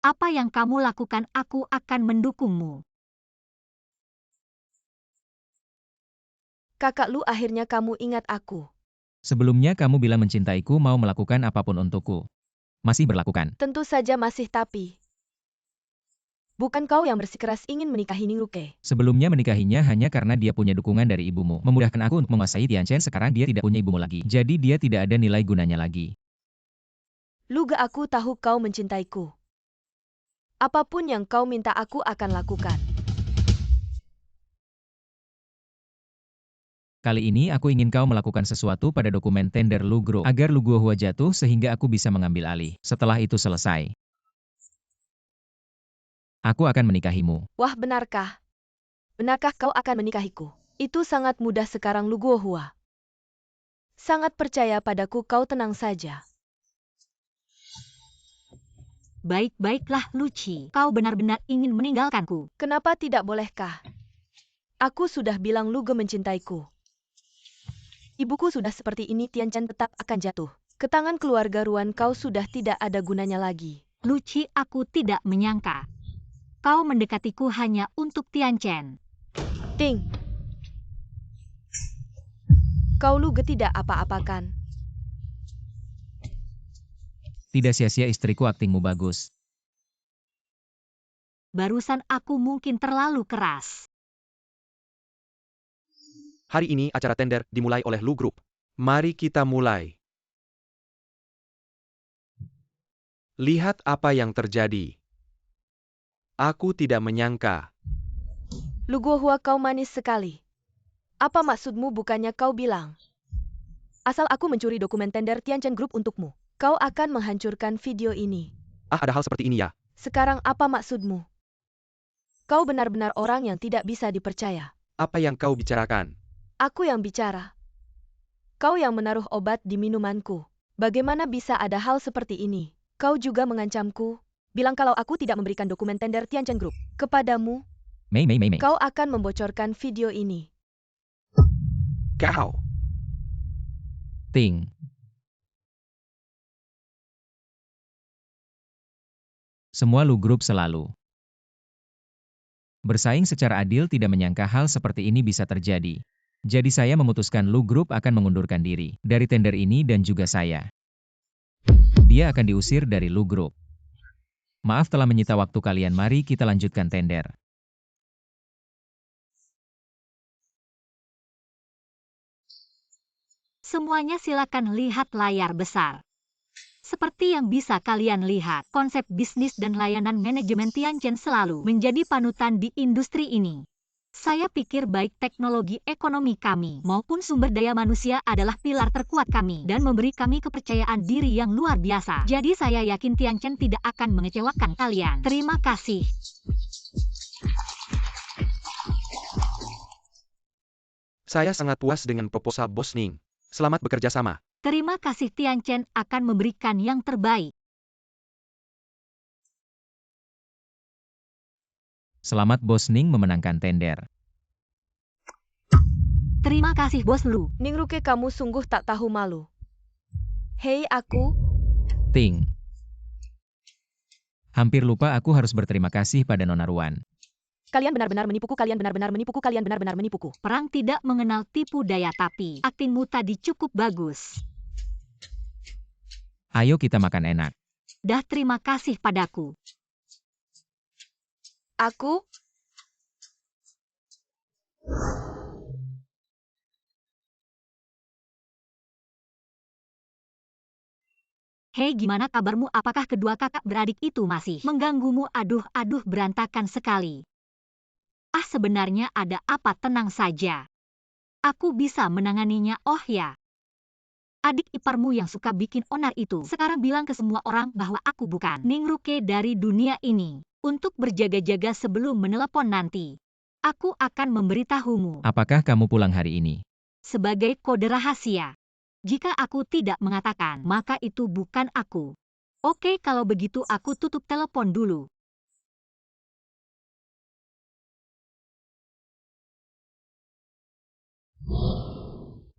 Apa yang kamu lakukan, aku akan mendukungmu.
Kakak Lu, akhirnya kamu ingat aku.
Sebelumnya kamu bilang mencintaiku, mau melakukan apapun untukku. Masih berlakukan?
Tentu saja masih, tapi bukan kau yang bersikeras ingin menikahi Ning Ruke.
Sebelumnya menikahinya hanya karena dia punya dukungan dari ibumu. Memudahkan aku untuk menguasai Tianchen, sekarang dia tidak punya ibumu lagi. Jadi dia tidak ada nilai gunanya lagi.
Luga, aku tahu kau mencintaiku. Apapun yang kau minta aku akan lakukan.
Kali ini aku ingin kau melakukan sesuatu pada dokumen tender Lu Group, agar Lu Guohua jatuh sehingga aku bisa mengambil alih. Setelah itu selesai, aku akan menikahimu.
Wah, benarkah? Benarkah kau akan menikahiku? Itu sangat mudah sekarang, Lu Guohua. Sangat percaya padaku, kau tenang saja.
Baik-baiklah Luci, kau benar-benar ingin meninggalkanku.
Kenapa tidak bolehkah? Aku sudah bilang Luge mencintaiku. Ibuku sudah seperti ini, Tianchen tetap akan jatuh. Ke tangan keluarga Ruan kau sudah tidak ada gunanya lagi.
Luci, aku tidak menyangka. Kau mendekatiku hanya untuk Tianchen.
Ting. Kau Luge tidak apa-apakan.
Tidak sia-sia istriku, aktingmu bagus.
Barusan aku mungkin terlalu keras.
Hari ini acara tender dimulai oleh Lu Group. Mari kita mulai. Lihat apa yang terjadi. Aku tidak menyangka.
Lu Guohua, kau manis sekali. Apa maksudmu? Bukannya kau bilang, asal aku mencuri dokumen tender Tianchen Group untukmu, kau akan menghancurkan video ini.
Ah, ada hal seperti ini ya?
Sekarang apa maksudmu? Kau benar-benar orang yang tidak bisa dipercaya.
Apa yang kau bicarakan?
Aku yang bicara. Kau yang menaruh obat di minumanku. Bagaimana bisa ada hal seperti ini? Kau juga mengancamku. Bilang kalau aku tidak memberikan dokumen tender Tianchen Group kepadamu,
Mei.
kau akan membocorkan video ini.
Kau.
Ting. Semua Lu Group selalu bersaing secara adil, tidak menyangka hal seperti ini bisa terjadi. Jadi saya memutuskan Lu Group akan mengundurkan diri dari tender ini dan juga saya. Dia akan diusir dari Lu Group. Maaf telah menyita waktu kalian, mari kita lanjutkan tender.
Semuanya silakan lihat layar besar. Seperti yang bisa kalian lihat, konsep bisnis dan layanan manajemen Tianchen selalu menjadi panutan di industri ini. Saya pikir baik teknologi ekonomi kami maupun sumber daya manusia adalah pilar terkuat kami dan memberi kami kepercayaan diri yang luar biasa. Jadi saya yakin Tianchen tidak akan mengecewakan kalian. Terima kasih.
Saya sangat puas dengan proposal Bos Ning. Selamat bekerja sama.
Terima kasih, Tianchen akan memberikan yang terbaik.
Selamat Bos Ning memenangkan tender.
Terima kasih Bos Lu.
Ningruke, kamu sungguh tak tahu malu. Hei aku,
Ting. Hampir lupa aku harus berterima kasih pada Nona Ruan.
kalian benar-benar menipuku, kalian benar-benar menipuku, kalian benar-benar menipuku.
Perang tidak mengenal tipu daya, tapi aktingmu tadi cukup bagus.
Ayo kita makan enak.
Dah, terima kasih padaku.
Aku?
Hei, gimana kabarmu? Apakah kedua kakak beradik itu masih mengganggumu? Aduh, berantakan sekali. Ah, sebenarnya ada apa? Tenang saja. Aku bisa menanganinya. Oh ya. Adik iparmu yang suka bikin onar itu sekarang bilang ke semua orang bahwa aku bukan Ningruke dari dunia ini. Untuk berjaga-jaga sebelum menelepon nanti. Aku akan memberitahumu.
Apakah kamu pulang hari ini?
Sebagai kode rahasia. Jika aku tidak mengatakan, maka itu bukan aku. Oke, kalau begitu aku tutup telepon dulu.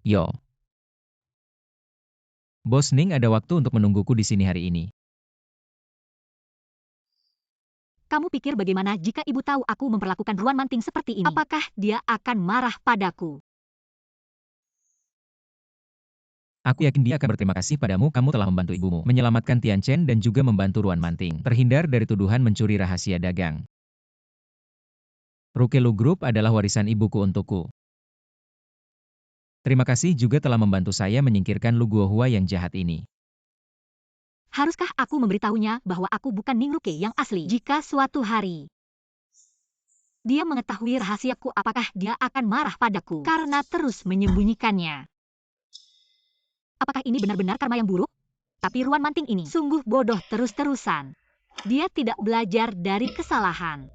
Yo. Bos Ning ada waktu untuk menungguku di sini hari ini.
Kamu pikir bagaimana jika ibu tahu aku memperlakukan Ruan Manting seperti ini? Apakah dia akan marah padaku?
Aku yakin dia akan berterima kasih padamu. Kamu telah membantu ibumu menyelamatkan Tianchen dan juga membantu Ruan Manting terhindar dari tuduhan mencuri rahasia dagang. Rukelu Group adalah warisan ibuku untukku. Terima kasih juga telah membantu saya menyingkirkan Lu Guohua yang jahat ini.
Haruskah aku memberitahunya bahwa aku bukan Ningruke yang asli? Jika suatu hari dia mengetahui rahasiaku, apakah dia akan marah padaku karena terus menyembunyikannya? Apakah ini benar-benar karma yang buruk? Tapi Ruan Manting ini sungguh bodoh terus-terusan. Dia tidak belajar dari kesalahan.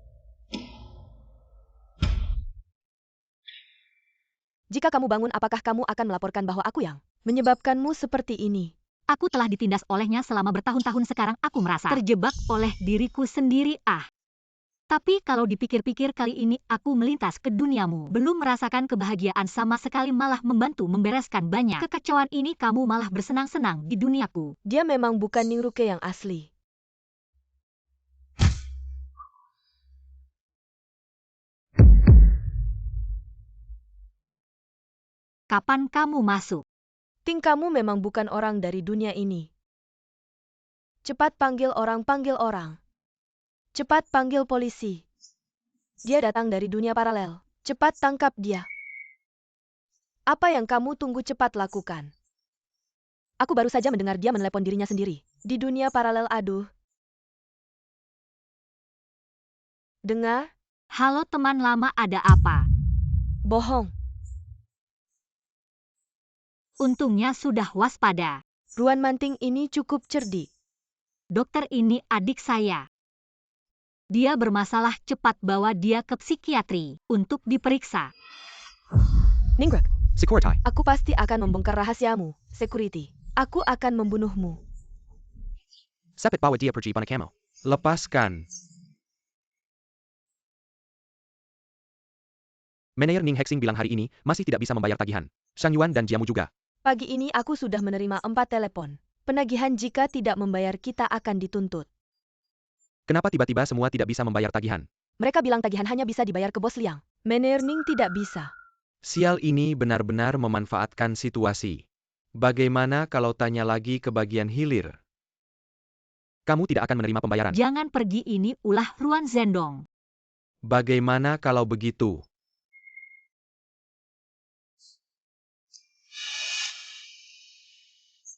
Jika kamu bangun, apakah kamu akan melaporkan bahwa aku yang menyebabkanmu seperti ini?
Aku telah ditindas olehnya selama bertahun-tahun, sekarang aku merasa terjebak oleh diriku sendiri. Tapi kalau dipikir-pikir, kali ini aku melintas ke duniamu. Belum merasakan kebahagiaan sama sekali, malah membantu membereskan banyak kekacauan ini. Kamu malah bersenang-senang di duniaku.
Dia memang bukan Ningruke yang asli.
Kapan kamu masuk?
Ting, kamu memang bukan orang dari dunia ini. Cepat panggil orang, panggil orang. Cepat panggil polisi. Dia datang dari dunia paralel. Cepat tangkap dia. Apa yang kamu tunggu, cepat lakukan. Aku baru saja mendengar dia menelepon dirinya sendiri. Di dunia paralel aduh. Dengar?
Halo teman lama, ada apa?
Bohong.
Untungnya sudah waspada.
Ruan Manting ini cukup cerdik.
Dokter ini adik saya. Dia bermasalah, cepat bawa dia ke psikiatri untuk diperiksa.
Ningrek,
Security.
aku pasti akan membongkar rahasiamu, security. Aku akan membunuhmu.
Sapit bawa dia pergi Banakamo. Lepaskan. Manajer Ning Hexing bilang hari ini masih tidak bisa membayar tagihan. Shang Yuan dan Jiamu juga.
Pagi ini aku sudah menerima 4 telepon. Penagihan jika tidak membayar kita akan dituntut.
Kenapa tiba-tiba semua tidak bisa membayar tagihan?
Mereka bilang tagihan hanya bisa dibayar ke bos Liang. Manajer Ning tidak bisa.
Sial ini benar-benar memanfaatkan situasi. Bagaimana kalau tanya lagi ke bagian hilir? Kamu tidak akan menerima pembayaran.
Jangan pergi, ini ulah Ruan Zendong.
Bagaimana kalau begitu?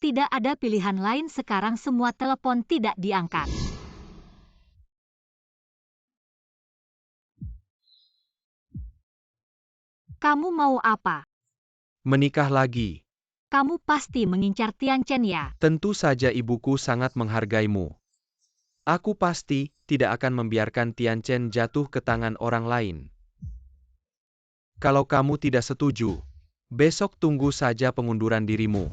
Tidak ada pilihan lain sekarang, semua telepon tidak diangkat. Kamu mau apa?
Menikah lagi.
Kamu pasti mengincar Tian Chen ya?
Tentu saja ibuku sangat menghargaimu. Aku pasti tidak akan membiarkan Tian Chen jatuh ke tangan orang lain. Kalau kamu tidak setuju, besok tunggu saja pengunduran dirimu.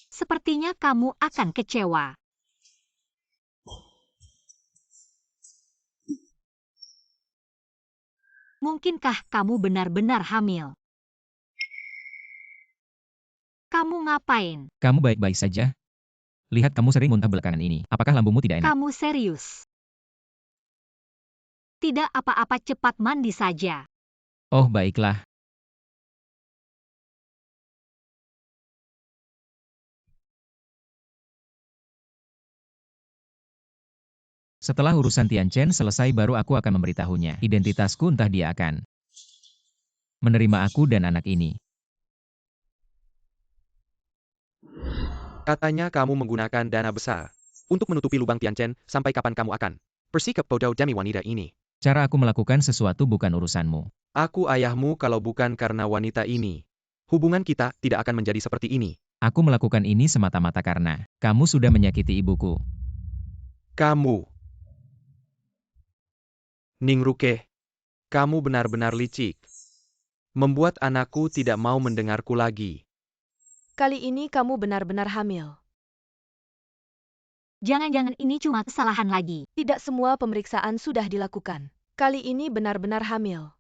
Sepertinya kamu akan kecewa. Mungkinkah kamu benar-benar hamil? Kamu ngapain?
Kamu baik-baik saja? Lihat kamu sering muntah belakangan ini. Apakah lambungmu tidak enak?
Kamu serius? Tidak apa-apa, cepat mandi saja.
Oh baiklah. Setelah urusan Tian Chen selesai baru aku akan memberitahunya. Identitasku, entah dia akan menerima aku dan anak ini.
Katanya kamu menggunakan dana besar untuk menutupi lubang Tian Chen. Sampai kapan kamu akan bersikap bodoh demi wanita ini?
Cara aku melakukan sesuatu bukan urusanmu.
Aku ayahmu kalau bukan karena wanita ini. Hubungan kita tidak akan menjadi seperti ini.
Aku melakukan ini semata-mata karena kamu sudah menyakiti ibuku.
Kamu. Ning Ruke, kamu benar-benar licik. Membuat anakku tidak mau mendengarku lagi.
Kali ini kamu benar-benar hamil.
Jangan-jangan ini cuma kesalahan lagi.
Tidak semua pemeriksaan sudah dilakukan. Kali ini benar-benar hamil.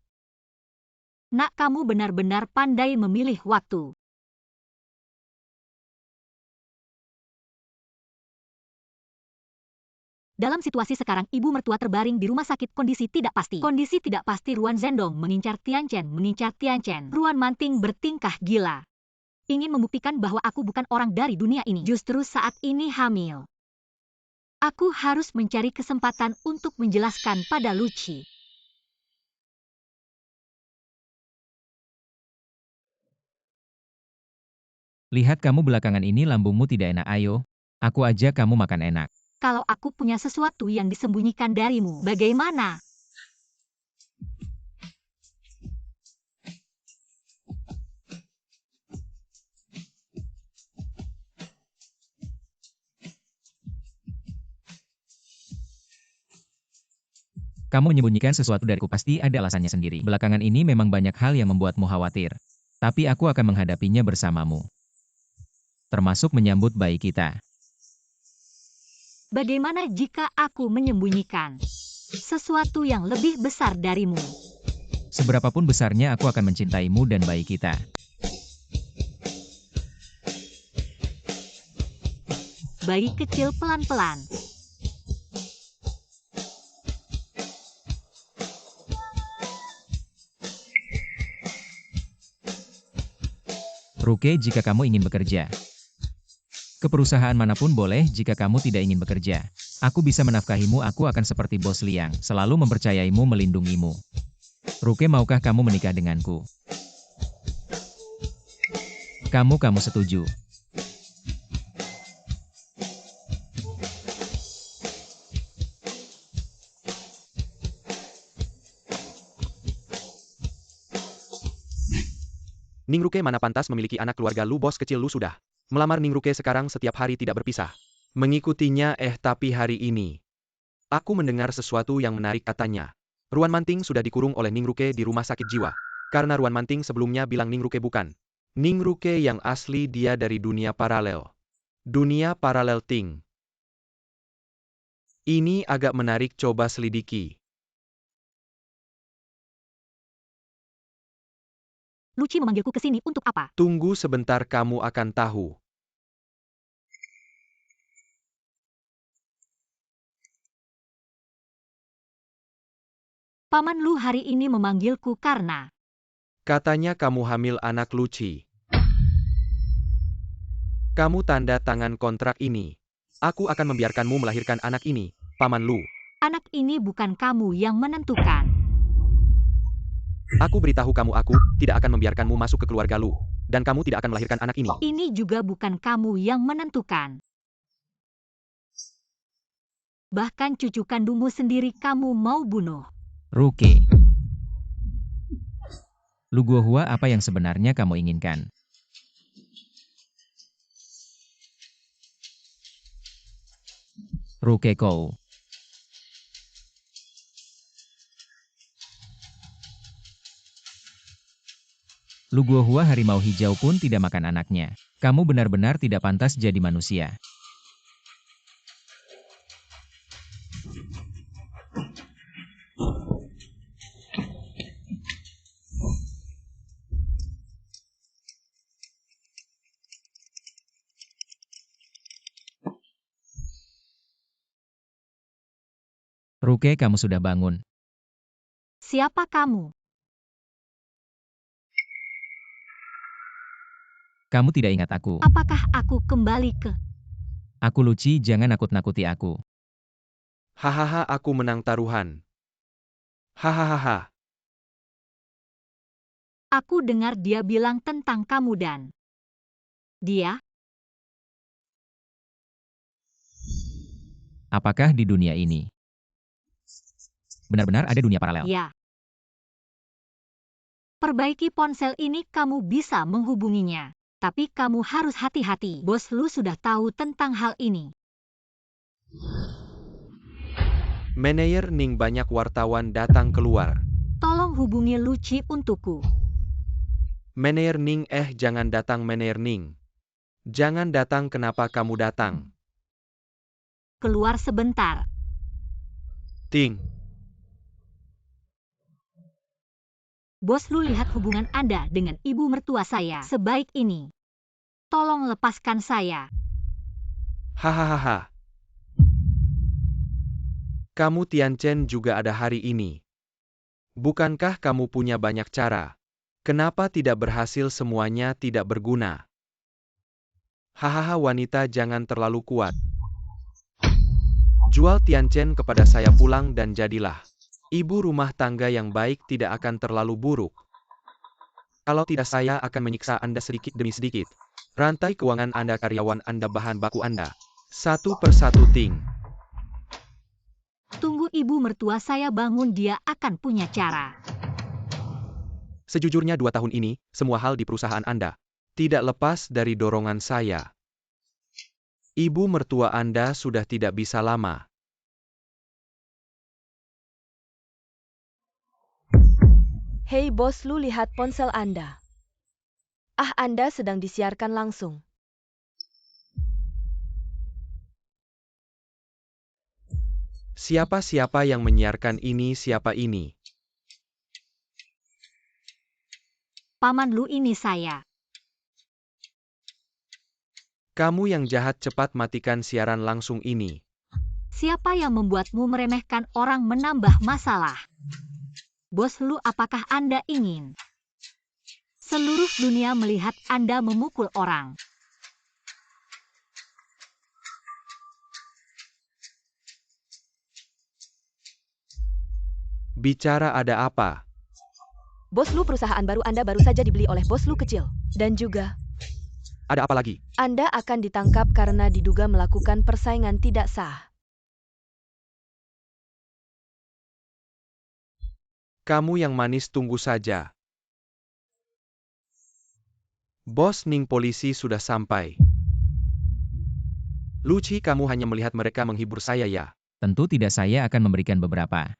Nak, kamu benar-benar pandai memilih waktu. Dalam situasi sekarang, ibu mertua terbaring di rumah sakit, kondisi tidak pasti. Kondisi tidak pasti, Ruan Zendong mengincar Tian Chen. Ruan Manting bertingkah gila. Ingin membuktikan bahwa aku bukan orang dari dunia ini. Justru saat ini hamil. Aku harus mencari kesempatan untuk menjelaskan pada Luci.
Lihat kamu belakangan ini lambungmu tidak enak, ayo. Aku ajak kamu makan enak.
Kalau aku punya sesuatu yang disembunyikan darimu, bagaimana?
Kamu menyembunyikan sesuatu dariku, pasti ada alasannya sendiri. Belakangan ini memang banyak hal yang membuatmu khawatir. Tapi aku akan menghadapinya bersamamu. Termasuk menyambut bayi kita.
Bagaimana jika aku menyembunyikan sesuatu yang lebih besar darimu?
Seberapapun besarnya aku akan mencintaimu dan bayi kita.
Bayi kecil pelan-pelan.
Ruke, jika kamu ingin bekerja ke perusahaan manapun boleh, jika kamu tidak ingin bekerja. Aku bisa menafkahimu, aku akan seperti bos Liang, selalu mempercayaimu, melindungimu. Ruke, maukah kamu menikah denganku? Kamu setuju.
Ningruke mana pantas memiliki anak keluarga Lu, bos kecil Lu sudah melamar Ningruke sekarang setiap hari tidak berpisah. Mengikutinya tapi hari ini. Aku mendengar sesuatu yang menarik katanya. Ruan Manting sudah dikurung oleh Ningruke di rumah sakit jiwa. Karena Ruan Manting sebelumnya bilang Ningruke bukan Ningruke yang asli, dia dari dunia paralel. Dunia paralel Ting. Ini agak menarik, coba selidiki.
Luci memanggilku ke sini untuk apa?
Tunggu sebentar, kamu akan tahu.
Paman Lu hari ini memanggilku karena
Katanya kamu hamil anak Luci. Kamu tanda tangan kontrak ini. Aku akan membiarkanmu melahirkan anak ini, Paman Lu.
anak ini bukan kamu yang menentukan.
Aku beritahu kamu, aku tidak akan membiarkanmu masuk ke keluarga Lu. Dan kamu tidak akan melahirkan anak ini.
Ini juga bukan kamu yang menentukan. Bahkan cucu kandungmu sendiri kamu mau bunuh.
Ruke. Lu Guohua, apa yang sebenarnya kamu inginkan? Ruke Kou. Lu Guohua, harimau hijau pun tidak makan anaknya. Kamu benar-benar tidak pantas jadi manusia. Ruke, kamu sudah bangun.
Siapa kamu?
Kamu tidak ingat aku.
Apakah aku kembali ke...
Aku Luci, jangan nakut-nakuti aku.
Hahaha, aku menang taruhan. Hahaha.
Aku dengar dia bilang tentang kamu dan... Dia?
Apakah di dunia ini benar-benar ada dunia paralel?
Ya. Perbaiki ponsel ini, kamu bisa menghubunginya. Tapi kamu harus hati-hati. Bos Lu sudah tahu tentang hal ini.
Manajer Ning, banyak wartawan datang keluar.
Tolong hubungi Luci untukku.
Manajer Ning, jangan datang Manajer Ning. Jangan datang, kenapa kamu datang?
Keluar sebentar.
Ting.
Bos Lu lihat hubungan Anda dengan ibu mertua saya sebaik ini. Tolong lepaskan saya.
Hahaha. Kamu Tian Chen juga ada hari ini. Bukankah kamu punya banyak cara? Kenapa tidak berhasil, semuanya tidak berguna? Hahaha, wanita jangan terlalu kuat. Jual Tian Chen kepada saya, pulang dan jadilah ibu rumah tangga yang baik, tidak akan terlalu buruk. Kalau tidak, saya akan menyiksa Anda sedikit demi sedikit. Rantai keuangan Anda, karyawan Anda, bahan baku Anda. Satu persatu, Ting.
Tunggu ibu mertua saya bangun, dia akan punya cara.
Sejujurnya 2 tahun ini, semua hal di perusahaan Anda tidak lepas dari dorongan saya. Ibu mertua Anda sudah tidak bisa lama.
Hei bos Lu, lihat ponsel Anda. Anda sedang disiarkan langsung.
Siapa yang menyiarkan ini? Siapa ini?
Paman Lu, ini saya.
Kamu yang jahat, cepat matikan siaran langsung ini.
Siapa yang membuatmu meremehkan orang, menambah masalah? Bos Lu, apakah Anda ingin seluruh dunia melihat Anda memukul orang?
Bicara ada apa?
Bos Lu, perusahaan baru Anda baru saja dibeli oleh bos Lu kecil. Dan juga
Ada apa lagi?
Anda akan ditangkap karena diduga melakukan persaingan tidak sah.
Kamu yang manis tunggu saja. Bos Ning polisi sudah sampai. Luci, kamu hanya melihat mereka menghibur saya ya?
Tentu tidak, saya akan memberikan beberapa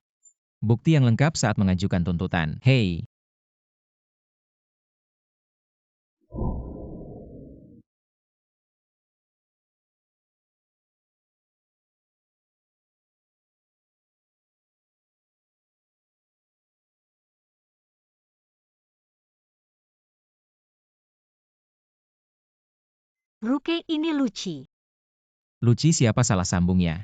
bukti yang lengkap saat mengajukan tuntutan. Hei,
Ruke, ini Luci.
Luci siapa salah sambungnya?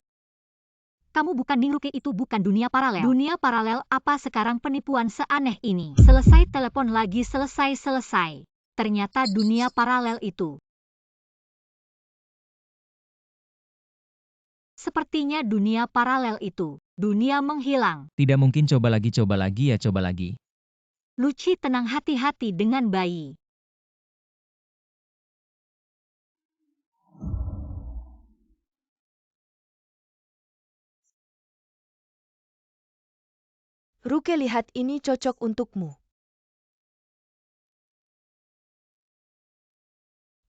Kamu bukan Ningruke, itu bukan dunia paralel. Dunia paralel apa sekarang penipuan seaneh ini? Selesai telepon lagi, selesai. Ternyata dunia paralel itu. Sepertinya dunia paralel itu. Dunia menghilang.
Tidak mungkin, coba lagi ya, coba lagi.
Luci, tenang, hati-hati dengan bayi.
Ruke, lihat, ini cocok untukmu.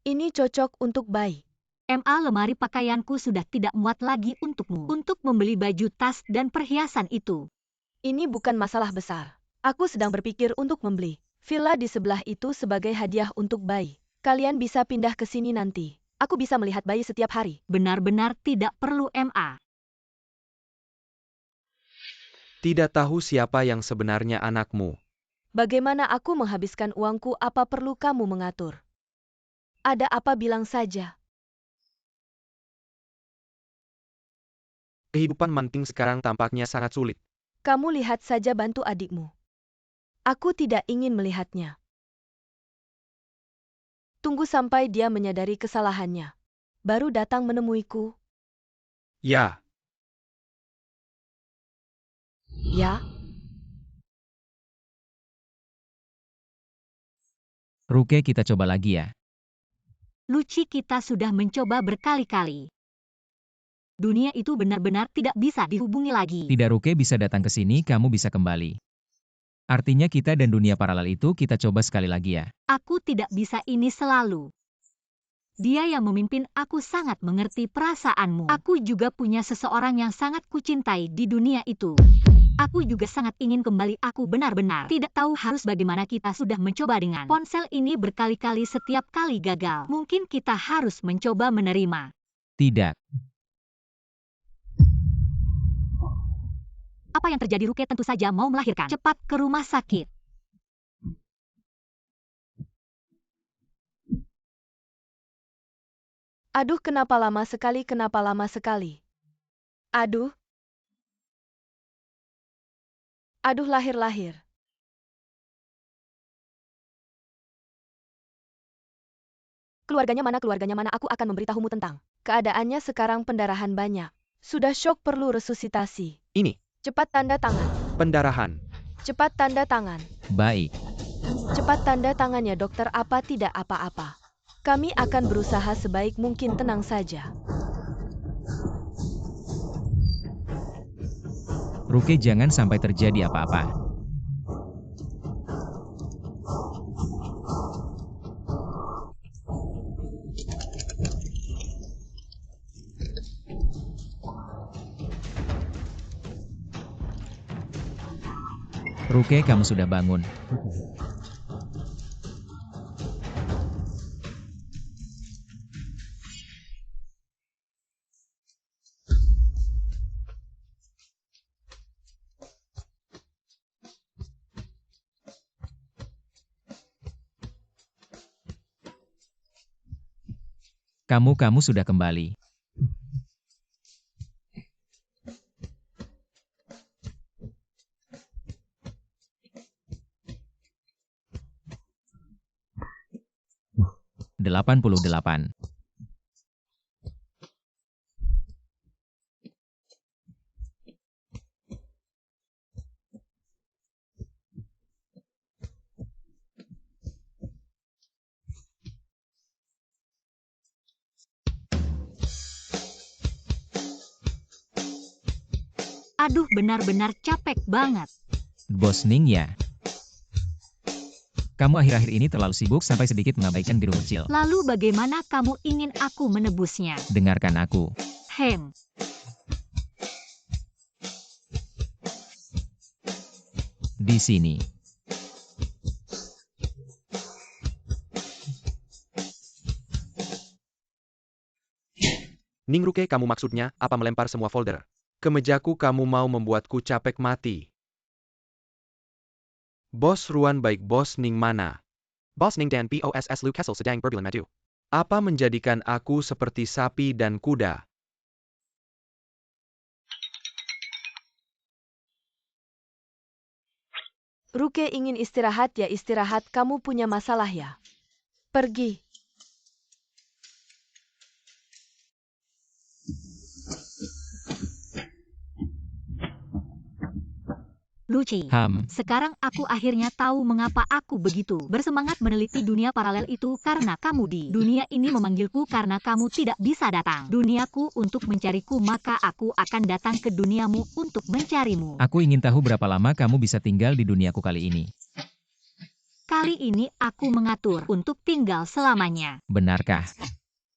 Ini cocok untuk bayi.
MA, lemari pakaianku sudah tidak muat lagi untukmu. Untuk membeli baju, tas, dan perhiasan itu.
Ini bukan masalah besar. Aku sedang berpikir untuk membeli villa di sebelah itu sebagai hadiah untuk bayi. Kalian bisa pindah ke sini nanti. Aku bisa melihat bayi setiap hari.
Benar-benar tidak perlu MA.
Tidak tahu siapa yang sebenarnya anakmu.
Bagaimana aku menghabiskan uangku, apa perlu kamu mengatur? Ada apa, bilang saja.
Kehidupan Manting sekarang tampaknya sangat sulit.
Kamu lihat saja, bantu adikmu. Aku tidak ingin melihatnya. Tunggu sampai dia menyadari kesalahannya. Baru datang menemuiku.
Ya,
Ya,
Ruke, kita coba lagi ya.
Luci, kita sudah mencoba berkali-kali. Dunia itu benar-benar tidak bisa dihubungi lagi.
Tidak, Ruke bisa datang ke sini, kamu bisa kembali. Artinya kita dan dunia paralel itu kita coba sekali lagi ya.
Aku tidak bisa ini selalu. Dia yang memimpin, aku sangat mengerti perasaanmu. Aku juga punya seseorang yang sangat kucintai di dunia itu. Aku juga sangat ingin kembali, aku benar-benar tidak tahu harus bagaimana. Kita sudah mencoba dengan ponsel ini berkali-kali, setiap kali gagal. Mungkin kita harus mencoba menerima.
Tidak.
Apa yang terjadi, Ruke? Tentu saja mau melahirkan. Cepat ke rumah sakit.
aduh, kenapa lama sekali, kenapa lama sekali. Aduh. Aduh, lahir. Keluarganya mana, aku akan memberitahumu tentang keadaannya sekarang, pendarahan banyak. Sudah syok, perlu resusitasi.
ini.
Cepat tanda tangan.
Pendarahan.
Cepat tanda tangan.
Baik.
Cepat tanda tangan ya, dokter. Apa tidak apa-apa. Kami akan berusaha sebaik mungkin, tenang saja.
Ruke, jangan sampai terjadi apa-apa. Ruke, kamu sudah bangun. Kamu sudah kembali. Delapan puluh delapan.
Aduh, benar-benar capek banget.
Bos Ning ya. Kamu akhir-akhir ini terlalu sibuk sampai sedikit mengabaikan biru kecil.
Lalu bagaimana kamu ingin aku menebusnya?
Dengarkan aku.
Hem.
Di sini.
Ningruke, kamu maksudnya apa melempar semua folder? Ke mejaku, kamu mau membuatku capek mati. Bos Ruan baik, Bos Ning mana? Bos Ning dan BOSS Lu Kessel sedang berbulan maju. Apa menjadikan aku seperti sapi dan kuda?
Ruke ingin istirahat ya istirahat, kamu punya masalah ya. Pergi.
Luci. Sekarang aku akhirnya tahu mengapa aku begitu bersemangat meneliti dunia paralel itu, karena kamu di dunia ini memanggilku karena kamu tidak bisa datang duniaku untuk mencariku, maka aku akan datang ke duniamu untuk mencarimu.
Aku ingin tahu berapa lama kamu bisa tinggal di duniaku kali ini.
Kali ini aku mengatur untuk tinggal selamanya.
Benarkah?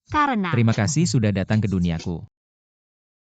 Karena
Terima kasih sudah datang ke duniaku.